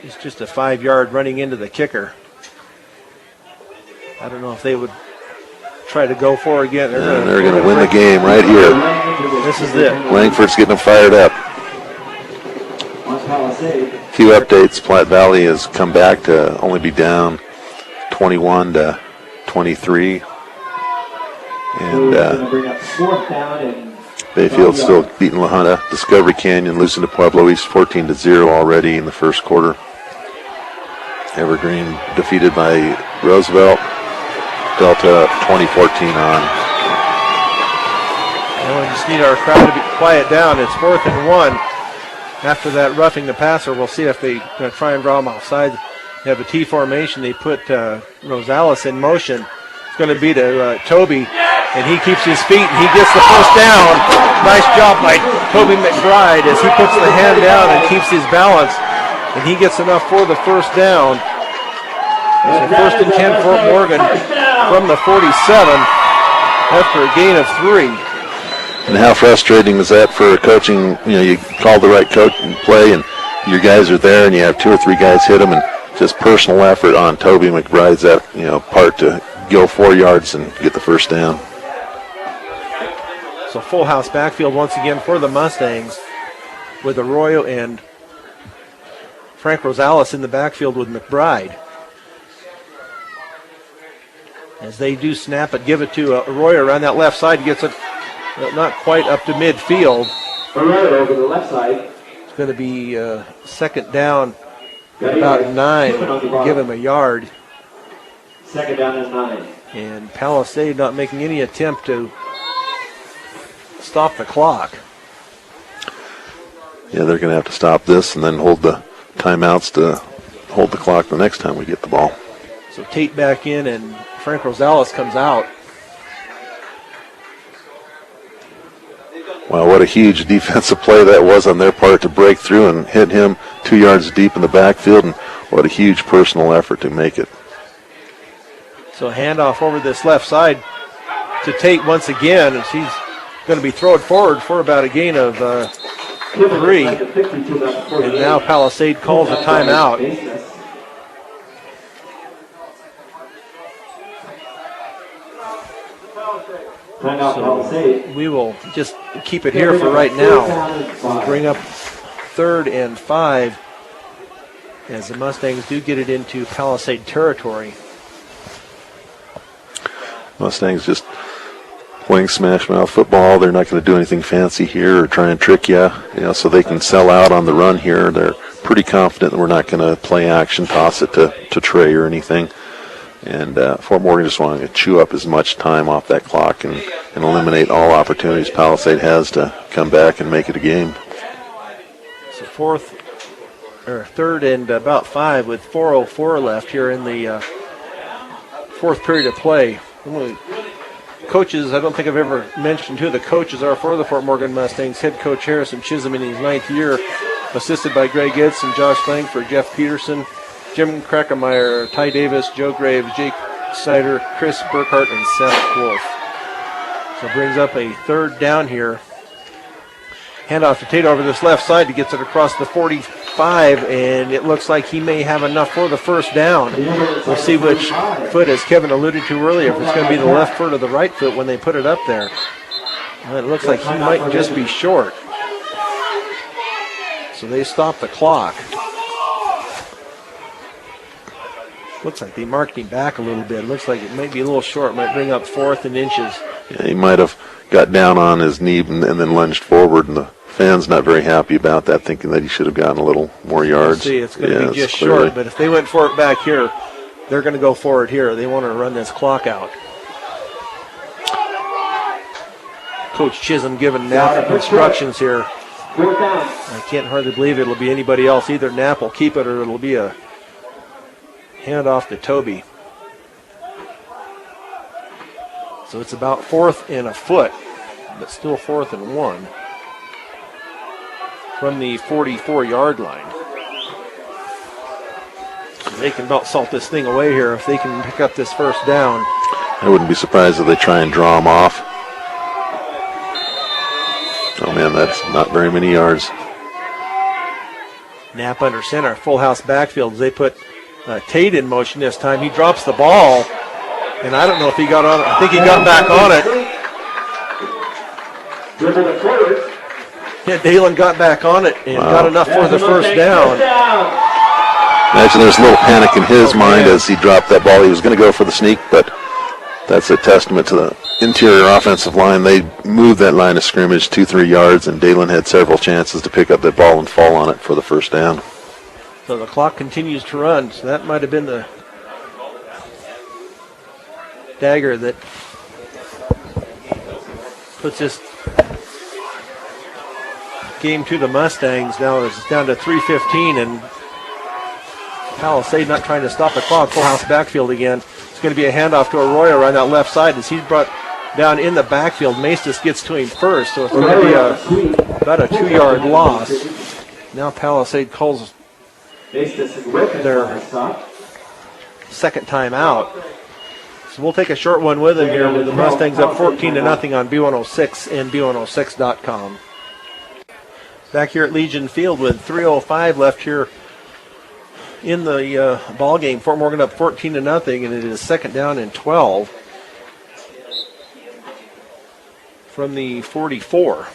It's just a 5-yard running into the kicker. I don't know if they would try to go for it again. They're going to win the game right here. This is it. Langford's getting them fired up. On Palisade. Few updates. Platte Valley has come back to only be down 21-23. And Gonna bring up 4th down and Bayfield still beating La Junta. Discovery Canyon losing to Pueblo East 14-0 already in the first quarter. Evergreen defeated by Roosevelt. Delta 2014 on. And we just need our crowd to quiet down. It's 4th and 1. After that roughing the passer, we'll see if they try and draw him offside. They have a T formation. They put Rosales in motion. It's going to be to Toby, and he keeps his feet, and he gets the first down. Nice job by Toby McBride as he puts the hand down and keeps his balance, and he gets enough for the first down. So 1st and 10 Fort Morgan from the 47 after a gain of 3. And how frustrating is that for coaching? You know, you call the right coach and play, and your guys are there, and you have 2 or 3 guys hit them, and just personal effort on Toby McBride's part to go 4 yards and get the first down. So full house backfield once again for the Mustangs with Arroyo and Frank Rosales in the backfield with McBride. As they do snap it, give it to Arroyo around that left side. He gets it not quite up to midfield. Arroyo over the left side. It's going to be 2nd down at about 9. Give him a yard. 2nd down and 9. And Palisade not making any attempt to stop the clock. Yeah, they're going to have to stop this and then hold the timeouts to hold the clock the next time we get the ball. So Tate back in and Frank Rosales comes out. Wow, what a huge defensive play that was on their part to break through and hit him 2 yards deep in the backfield, and what a huge personal effort to make it. So handoff over this left side to Tate once again, as he's going to be thrown forward for about a gain of 3. And now Palisade calls a timeout. So we will just keep it here for right now. We'll bring up 3rd and 5 as the Mustangs do get it into Palisade territory. Mustangs just playing smash mouth football. They're not going to do anything fancy here or try and trick you, so they can sell out on the run here. They're pretty confident that we're not going to play action, toss it to Trey or anything. And Fort Morgan just wanting to chew up as much time off that clock and eliminate all opportunities Palisade has to come back and make it a game. So 3rd and about 5 with 4:04 left here in the 4th period of play. Coaches, I don't think I've ever mentioned who the coaches are for the Fort Morgan Mustangs. Head coach Harrison Chisholm in his 9th year, assisted by Greg Edson, Josh Langford, Jeff Peterson, Jim Krackemeyer, Ty Davis, Joe Graves, Jake Snyder, Chris Burkhart, and Seth Wolf. So it brings up a 3rd down here. Handoff to Tate over this left side. He gets it across the 45, and it looks like he may have enough for the first down. We'll see which foot, as Kevin alluded to earlier, if it's going to be the left foot or the right foot when they put it up there. Well, it looks like he might just be short. So they stop the clock. Looks like they marked him back a little bit. Looks like it might be a little short. Might bring up 4th and inches. Yeah, he might have got down on his knee and then lunged forward, and the fans not very happy about that, thinking that he should have gotten a little more yards. See, it's going to be just short, but if they went for it back here, they're going to go for it here. They want to run this clock out. Coach Chisholm giving Knapp instructions here. I can't hardly believe it'll be anybody else. Either Knapp will keep it or it'll be a handoff to Toby. So it's about 4th and a foot, but still 4th and 1 from the 44-yard line. So They can about salt this thing away here if they can pick up this first down. I wouldn't be surprised if they try and draw him off. Oh, man, that's not very many yards. Knapp under center, full house backfield. They put Tate in motion this time. He drops the ball, and I don't know if he got on it. I think he got back on it. Yeah, Dalen got back on it and got enough for the first down. Imagine there's a little panic in his mind as he dropped that ball. He was going to go for the sneak, but that's a testament to the interior offensive line. They moved that line of scrimmage 2-3 yards, and Dalen had several chances to pick up that ball and fall on it for the first down. So the clock continues to run. So that might have been the dagger that puts this game to the Mustangs. Now it's down to 3:15, and Palisade not trying to stop the clock. Full house backfield again. It's going to be a handoff to Arroyo on that left side as he's brought down in the backfield. Maestas gets to him first, so it's going to be about a 2-yard loss. Now Palisade calls their second time out. So we'll take a short one with him here with the Mustangs up 14-0 on B106 and B106.com. Back here at Legion Field with 3:05 left here in the ball game. Fort Morgan up 14-0, and it is second down and 12 from the 44.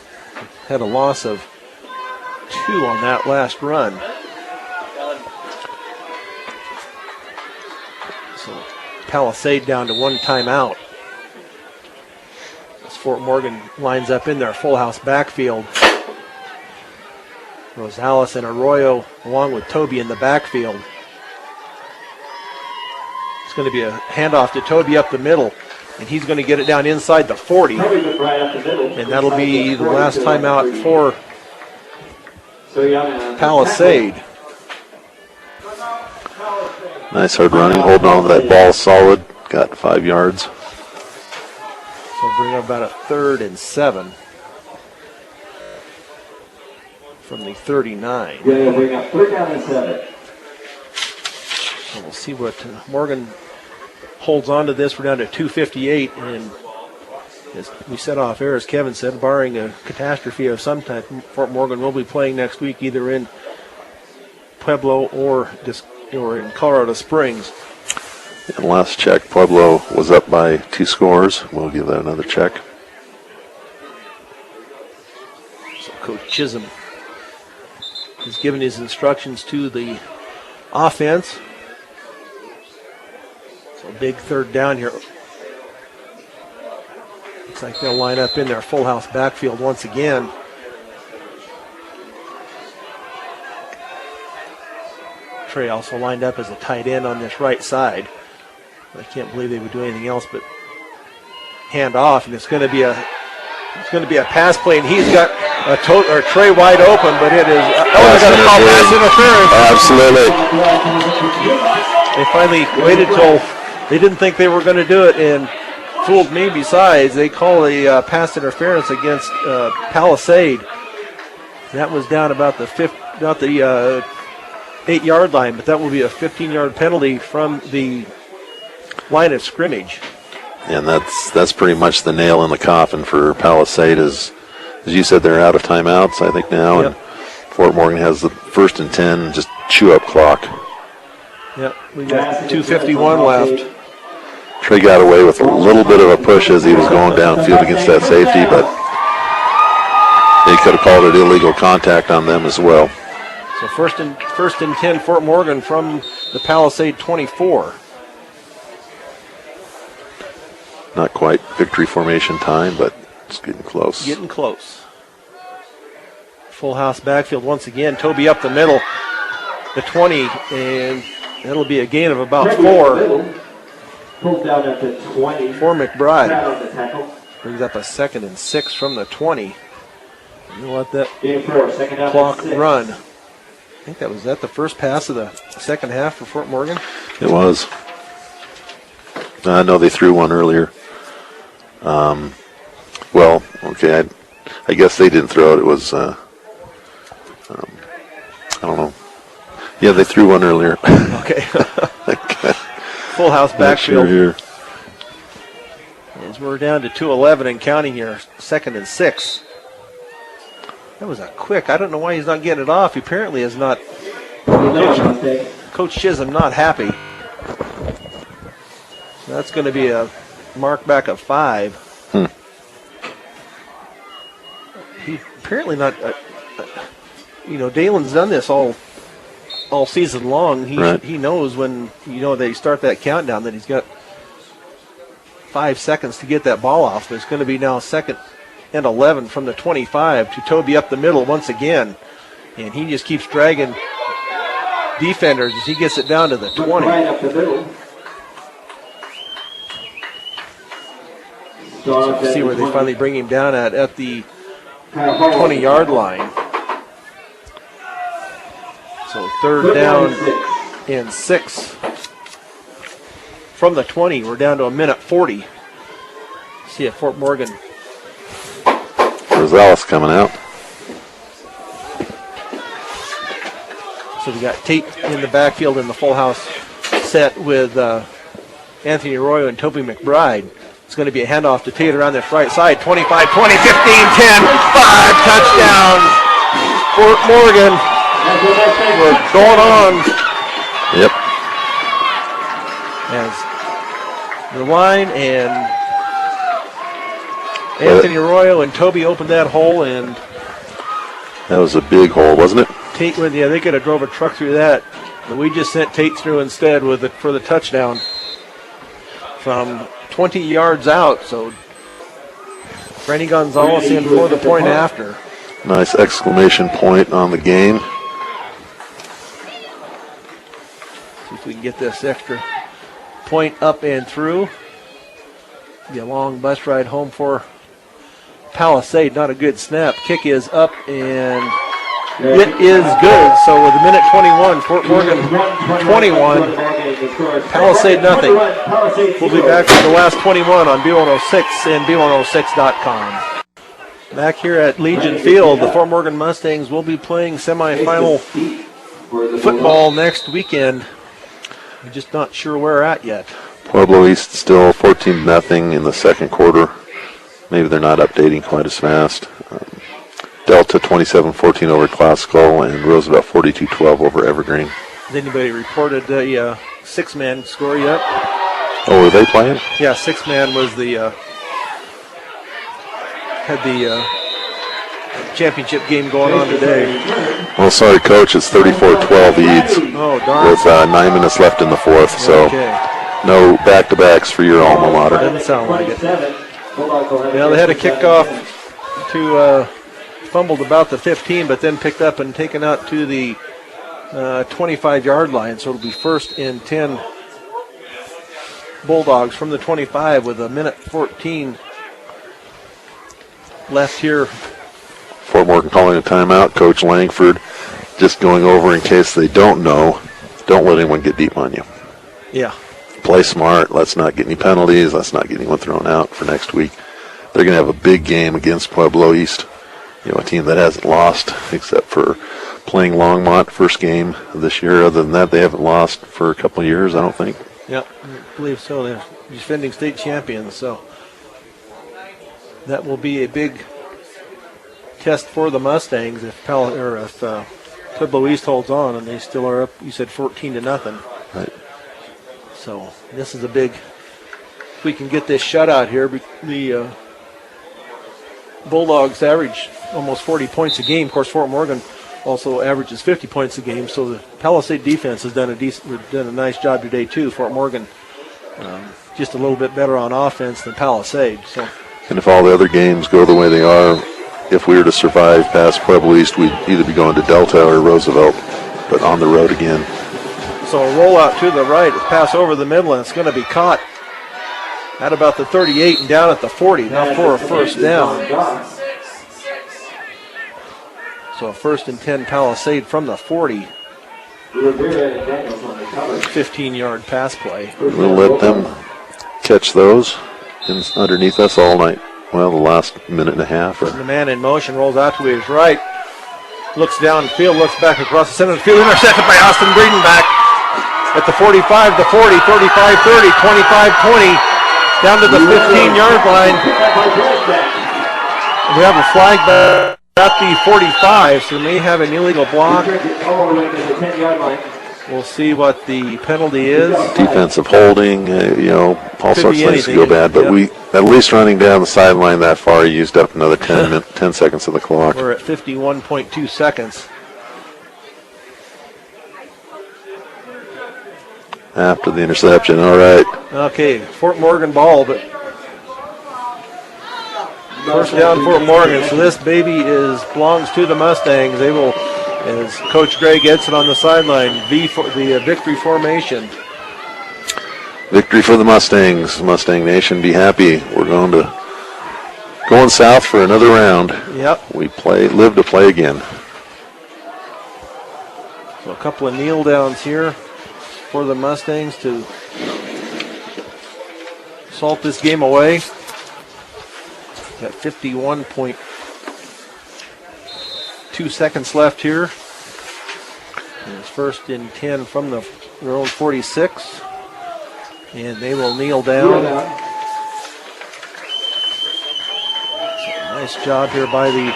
Had a loss of 2 on that last run. So Palisade down to 1 timeout. As Fort Morgan lines up in their full house backfield. Rosales and Arroyo along with Toby in the backfield. It's going to be a handoff to Toby up the middle, and he's going to get it down inside the 40. And that'll be the last timeout for Palisade. Nice hard running, holding on to that ball solid. Got 5 yards. So bring up about a 3rd and 7 from the 39. Yeah, bring up 3rd down and 7. So we'll see what Morgan holds on to this. We're down to 2:58, and as we set off air, as Kevin said, barring a catastrophe of some type, Fort Morgan will be playing next week either in Pueblo or in Colorado Springs. And last check, Pueblo was up by 2 scores. We'll give that another check. So Coach Chisholm has given his instructions to the offense. So big 3rd down here. Looks like they'll line up in their full house backfield once again. Trey also lined up as a tight end on this right side. I can't believe they would do anything else but hand off, and it's going to be a pass play, and he's got Trey wide open, but it is they got to call pass interference. Absolutely. They finally waited till they didn't think they were going to do it, and fooled me. Besides, they call a pass interference against Palisade. That was down about the 8-yard line, but that will be a 15-yard penalty from the line of scrimmage. And that's pretty much the nail in the coffin for Palisade. As you said, they're out of timeouts, I think, now. Yep. And Fort Morgan has the 1st and 10, just chew up clock. Yep, we got 2:51 left. Trey got away with a little bit of a push as he was going downfield against that safety, but they could have called it illegal contact on them as well. So first and 10, Fort Morgan from the Palisade 24. Not quite victory formation time, but it's getting close. Getting close. Full house backfield once again. Toby up the middle, the 20, and that'll be a gain of about 4. Pulled down at the 20. For McBride. On the tackle. Brings up a 2nd and 6 from the 20. You let that Game 4, 2nd down clock and 6. run. I think that was the first pass of the second half for Fort Morgan. It was. I know they threw one earlier. Well, okay, I guess they didn't throw it. It was, I don't know. Yeah, they threw one earlier. Okay. Full house Not backfield. sure here. As we're down to 2:11 and counting here, 2nd and 6. That was a quick. I don't know why he's not getting it off. He apparently is not. Coach Chisholm not happy. So that's going to be a mark back of 5. He apparently not. Dalen's done this all season long. He knows when they start that countdown that he's got 5 seconds to get that ball off. But it's going to be now 2nd and 11 from the 25 to Toby up the middle once again, and he just keeps dragging defenders as he gets it down to the 20. Right up the middle. So see where they finally bring him down at the 20-yard line. So 3rd down and 6 from the 20. We're down to 1:40. See if Fort Morgan. Rosales coming out. So we got Tate in the backfield in the full house set with Anthony Arroyo and Toby McBride. It's going to be a handoff to Tate around this right side. 25, 20, 15, 10, 5 touchdowns. Fort Morgan. We're going on. Yep. As the line and Anthony Arroyo and Toby opened that hole, and That was a big hole, wasn't it? Tate, they could have drove a truck through that, but we just sent Tate through instead for the touchdown from 20 yards out. So Franny Gonzalez in for the point after. Nice exclamation point on the game. See if we can get this extra point up and through. Be a long bus ride home for Palisade. Not a good snap. Kick is up and it is good. So with a minute 21, Fort Morgan 21, Palisade nothing. We'll be back for the last 21 on B106 and B106.com. Back here at Legion Field, the Fort Morgan Mustangs will be playing semifinal football next weekend. We're just not sure where we're at yet. Pueblo East still 14-0 in the second quarter. Maybe they're not updating quite as fast. Delta 27-14 over Classical, and Roosevelt 42-12 over Evergreen. Has anybody reported the six-man score yet? Oh, were they playing? Yeah, six-man was had the championship game going on today. Well, sorry, Coach. It's 34-12 Eads Oh, darn. with 9 minutes left in the fourth. So Okay. no back-to-backs for your alma mater. Doesn't sound like it. Yeah, they had a kickoff to fumbled about the 15, but then picked up and taken out to the 25-yard line. So it'll be 1st and 10 Bulldogs from the 25 with a minute 14 left here. Fort Morgan calling a timeout. Coach Langford just going over in case they don't know. Don't let anyone get deep on you. Yeah. Play smart. Let's not get any penalties. Let's not get anyone thrown out for next week. They're going to have a big game against Pueblo East. A team that hasn't lost except for playing Longmont first game this year. Other than that, they haven't lost for a couple of years, I don't think. Yeah, I believe so. They're defending state champions, so that will be a big test for the Mustangs if Pueblo East holds on, and they still are up. You said 14-0. Right. So this is a big. If we can get this shutout here, the Bulldogs average almost 40 points a game. Of course, Fort Morgan also averages 50 points a game. So the Palisade defense has done a nice job today too. Fort Morgan just a little bit better on offense than Palisade. So. And if all the other games go the way they are, if we were to survive past Pueblo East, we'd either be going to Delta or Roosevelt, but on the road again. So a rollout to the right, a pass over the middle, and it's going to be caught at about the 38 and down at the 40. Now for a first down. So a 1st and 10 Palisade from the 40. 15-yard pass play. We'll let them catch those underneath us all night. Well, the last minute and a half. The man in motion rolls out to his right. looks downfield, looks back across the center of the field, intercepted by Austin Breedenbach at the 45, the 40, 35, 30, 25, 20, down to the 15-yard line. We have a flag back at the 45, so we may have an illegal block. We'll see what the penalty is. Defensive holding, all sorts of things to go bad, but we, at least running down the sideline that far, used up another 10 seconds of the clock. We're at 51.2 seconds. After the interception, all right. Okay, Fort Morgan ball, but first down Fort Morgan. So this baby belongs to the Mustangs. They will, as Coach Gray gets it on the sideline, the victory formation. Victory for the Mustangs. Mustang Nation, be happy. We're going south for another round. Yep. We live to play again. So a couple of kneel downs here for the Mustangs to salt this game away. Got 51.2 seconds left here. And it's first and 10 from their own 46. And they will kneel down. Nice job here by the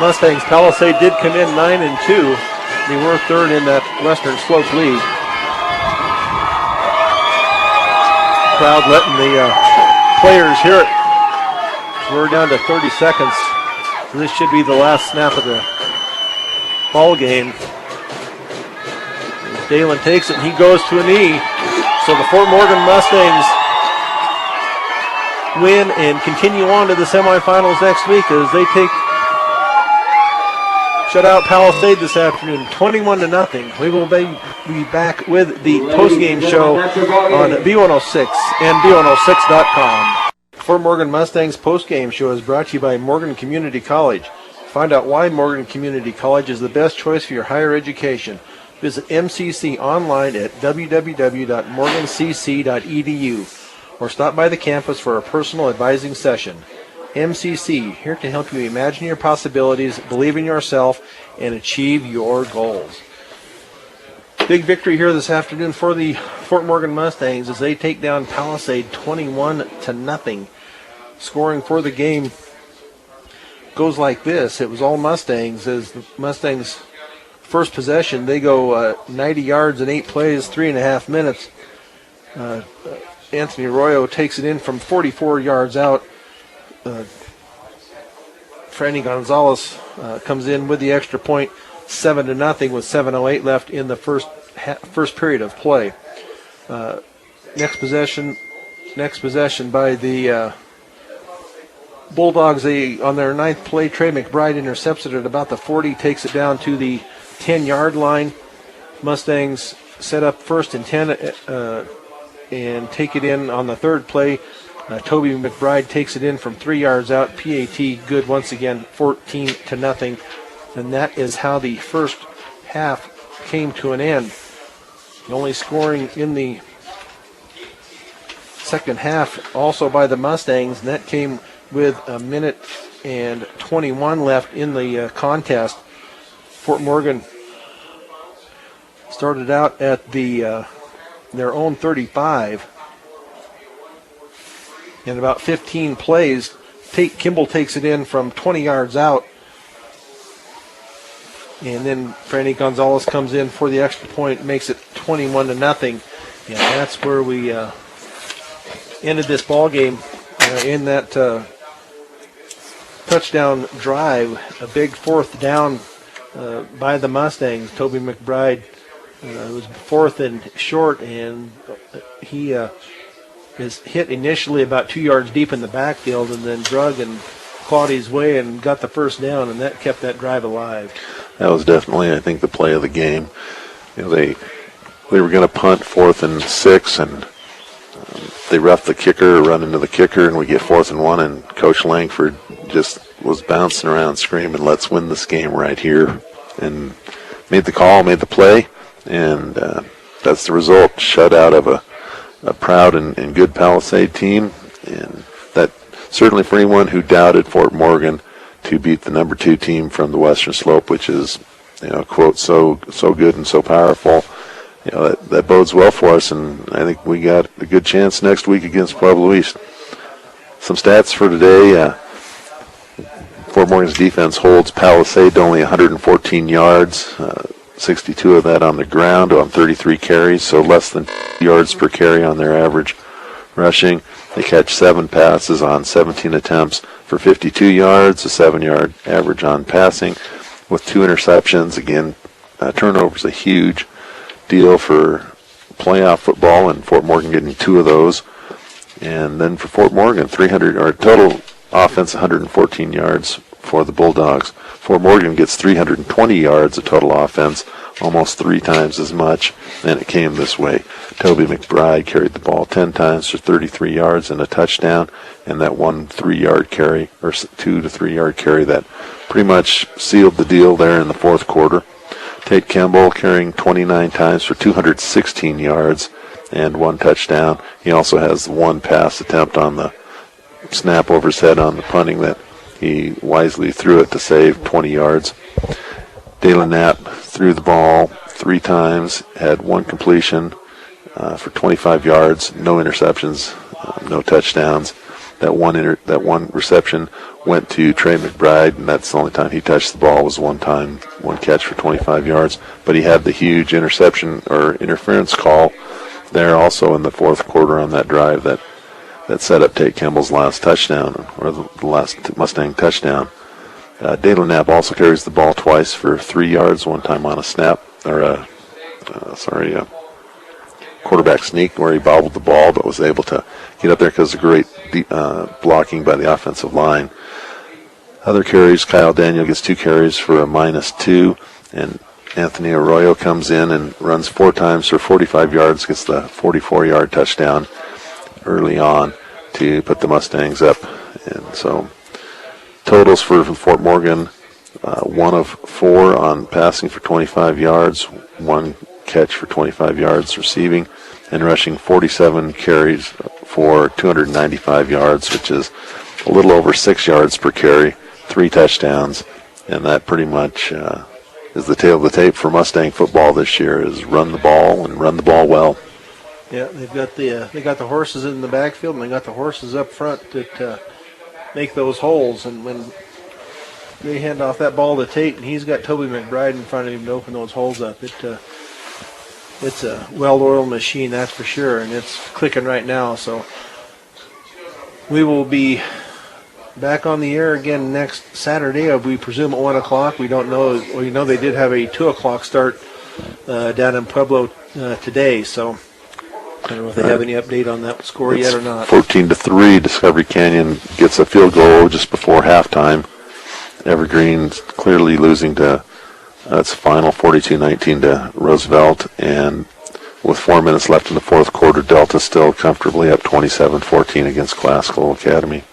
Mustangs. Palisade did come in 9-2. They were third in that Western Slope League. Crowd letting the players hear it. We're down to 30 seconds. So this should be the last snap of the ball game. Dalen takes it and he goes to a knee. So the Fort Morgan Mustangs win and continue on to the semifinals next week as they shut out Palisade this afternoon, 21-0. We will be back with the postgame show on B106 and B106.com. Fort Morgan Mustangs postgame show is brought to you by Morgan Community College. Find out why Morgan Community College is the best choice for your higher education. Visit MCC online at www.morgancc.edu or stop by the campus for a personal advising session. MCC, here to help you imagine your possibilities, believe in yourself, and achieve your goals. Big victory here this afternoon for the Fort Morgan Mustangs as they take down Palisade 21-0. Scoring for the game goes like this. It was all Mustangs as the Mustangs' first possession. They go 90 yards in 8 plays, 3.5 minutes. Anthony Arroyo takes it in from 44 yards out. Franny Gonzalez comes in with the extra point, 7-0 with 7:08 left in the first period of play. Next possession by the Bulldogs. On their 9th play, Trey McBride intercepts it at about the 40, takes it down to the 10-yard line. Mustangs set up first and 10 and take it in on the 3rd play. Toby McBride takes it in from 3 yards out. PAT good once again, 14-0. And that is how the first half came to an end. The only scoring in the second half also by the Mustangs, and that came with 1:21 left in the contest. Fort Morgan started out at their own 35. In about 15 plays, Kimball takes it in from 20 yards out. And then Franny Gonzalez comes in for the extra point, makes it 21-0. And that's where we ended this ball game in that touchdown drive. A big 4th down by the Mustangs. Toby McBride was 4th and short, and he is hit initially about 2 yards deep in the backfield and then drug and clawed his way and got the first down, and that kept that drive alive. That was definitely, I think, the play of the game. They were going to punt 4th and 6, and they roughed the kicker, run into the kicker, and we get 4th and 1, and Coach Langford just was bouncing around screaming, "Let's win this game right here," and made the call, made the play, and that's the result. Shutout of a proud and good Palisade team, and that certainly for anyone who doubted Fort Morgan to beat the number 2 team from the Western Slope, which is, quote, so good and so powerful. That bodes well for us, and I think we got a good chance next week against Pueblo East. Some stats for today. Fort Morgan's defense holds Palisade to only 114 yards, 62 of that on the ground on 33 carries, so less than 2 yards per carry on their average rushing. They catch 7 passes on 17 attempts for 52 yards, a 7-yard average on passing, with 2 interceptions. Again, turnovers a huge deal for playoff football, and Fort Morgan getting 2 of those. And then for Fort Morgan, 300 or total offense, 114 yards for the Bulldogs. Fort Morgan gets 320 yards of total offense, almost 3 times as much, and it came this way. Toby McBride carried the ball 10 times for 33 yards and a touchdown, and that 1 3-yard carry, or 2 to 3 yard carry, that pretty much sealed the deal there in the fourth quarter. Tate Campbell carrying 29 times for 216 yards and 1 touchdown. He also has 1 pass attempt on the snap over his head on the punting that he wisely threw it to save 20 yards. Dalen Knapp threw the ball 3 times, had 1 completion for 25 yards, no interceptions, no touchdowns. That one reception went to Trey McBride, and that's the only time he touched the ball, was 1 catch for 25 yards. But he had the huge interception or interference call there also in the fourth quarter on that drive that set up Tate Campbell's last touchdown, or the last Mustang touchdown. Dalen Knapp also carries the ball twice for 3 yards, 1 time on a snap, or a quarterback sneak where he bobbled the ball but was able to get up there because of great blocking by the offensive line. Other carries, Kyle Daniel gets 2 carries for a -2, and Anthony Arroyo comes in and runs 4 times for 45 yards, gets the 44-yard touchdown early on to put the Mustangs up. And so totals for Fort Morgan, 1 of 4 on passing for 25 yards, 1 catch for 25 yards receiving, and rushing 47 carries for 295 yards, which is a little over 6 yards per carry, 3 touchdowns, and that pretty much is the tail of the tape for Mustang football this year, is run the ball and run the ball well. Yeah, they got the horses in the backfield, and they got the horses up front that make those holes. And when they hand off that ball to Tate, and he's got Toby McBride in front of him to open those holes up, it's a well-oiled machine, that's for sure, and it's clicking right now. So we will be back on the air again next Saturday, we presume at 1 o'clock. We don't know. We know they did have a 2 o'clock start down in Pueblo today, so I don't know if they have any update on that score yet or not. 14-3, Discovery Canyon gets a field goal just before halftime. Evergreen's clearly losing to its final 42-19 to Roosevelt, and with 4 minutes left in the fourth quarter, Delta still comfortably up 27-14 against Classical Academy.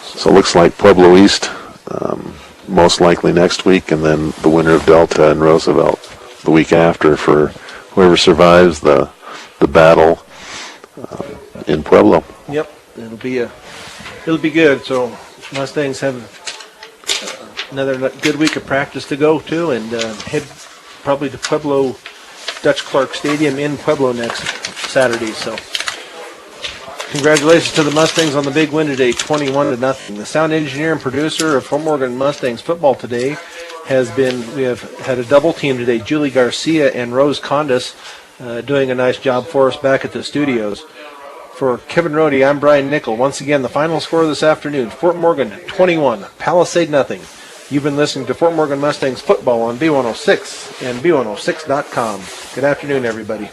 So it looks like Pueblo East most likely next week, and then the winner of Delta and Roosevelt the week after for whoever survives the battle in Pueblo. Yep, it'll be good. So Mustangs have another good week of practice to go to, and head probably to Pueblo Dutch Clark Stadium in Pueblo next Saturday. So congratulations to the Mustangs on the big win today, 21-0. The sound engineer and producer of Fort Morgan Mustangs football today we have had a double team today, Julie Garcia and Rose Condis, doing a nice job for us back at the studios. For Kevin Rohde, I'm Brian Nickel. Once again, the final score this afternoon, Fort Morgan 21, Palisade 0. You've been listening to Fort Morgan Mustangs football on B106 and B106.com. Good afternoon, everybody.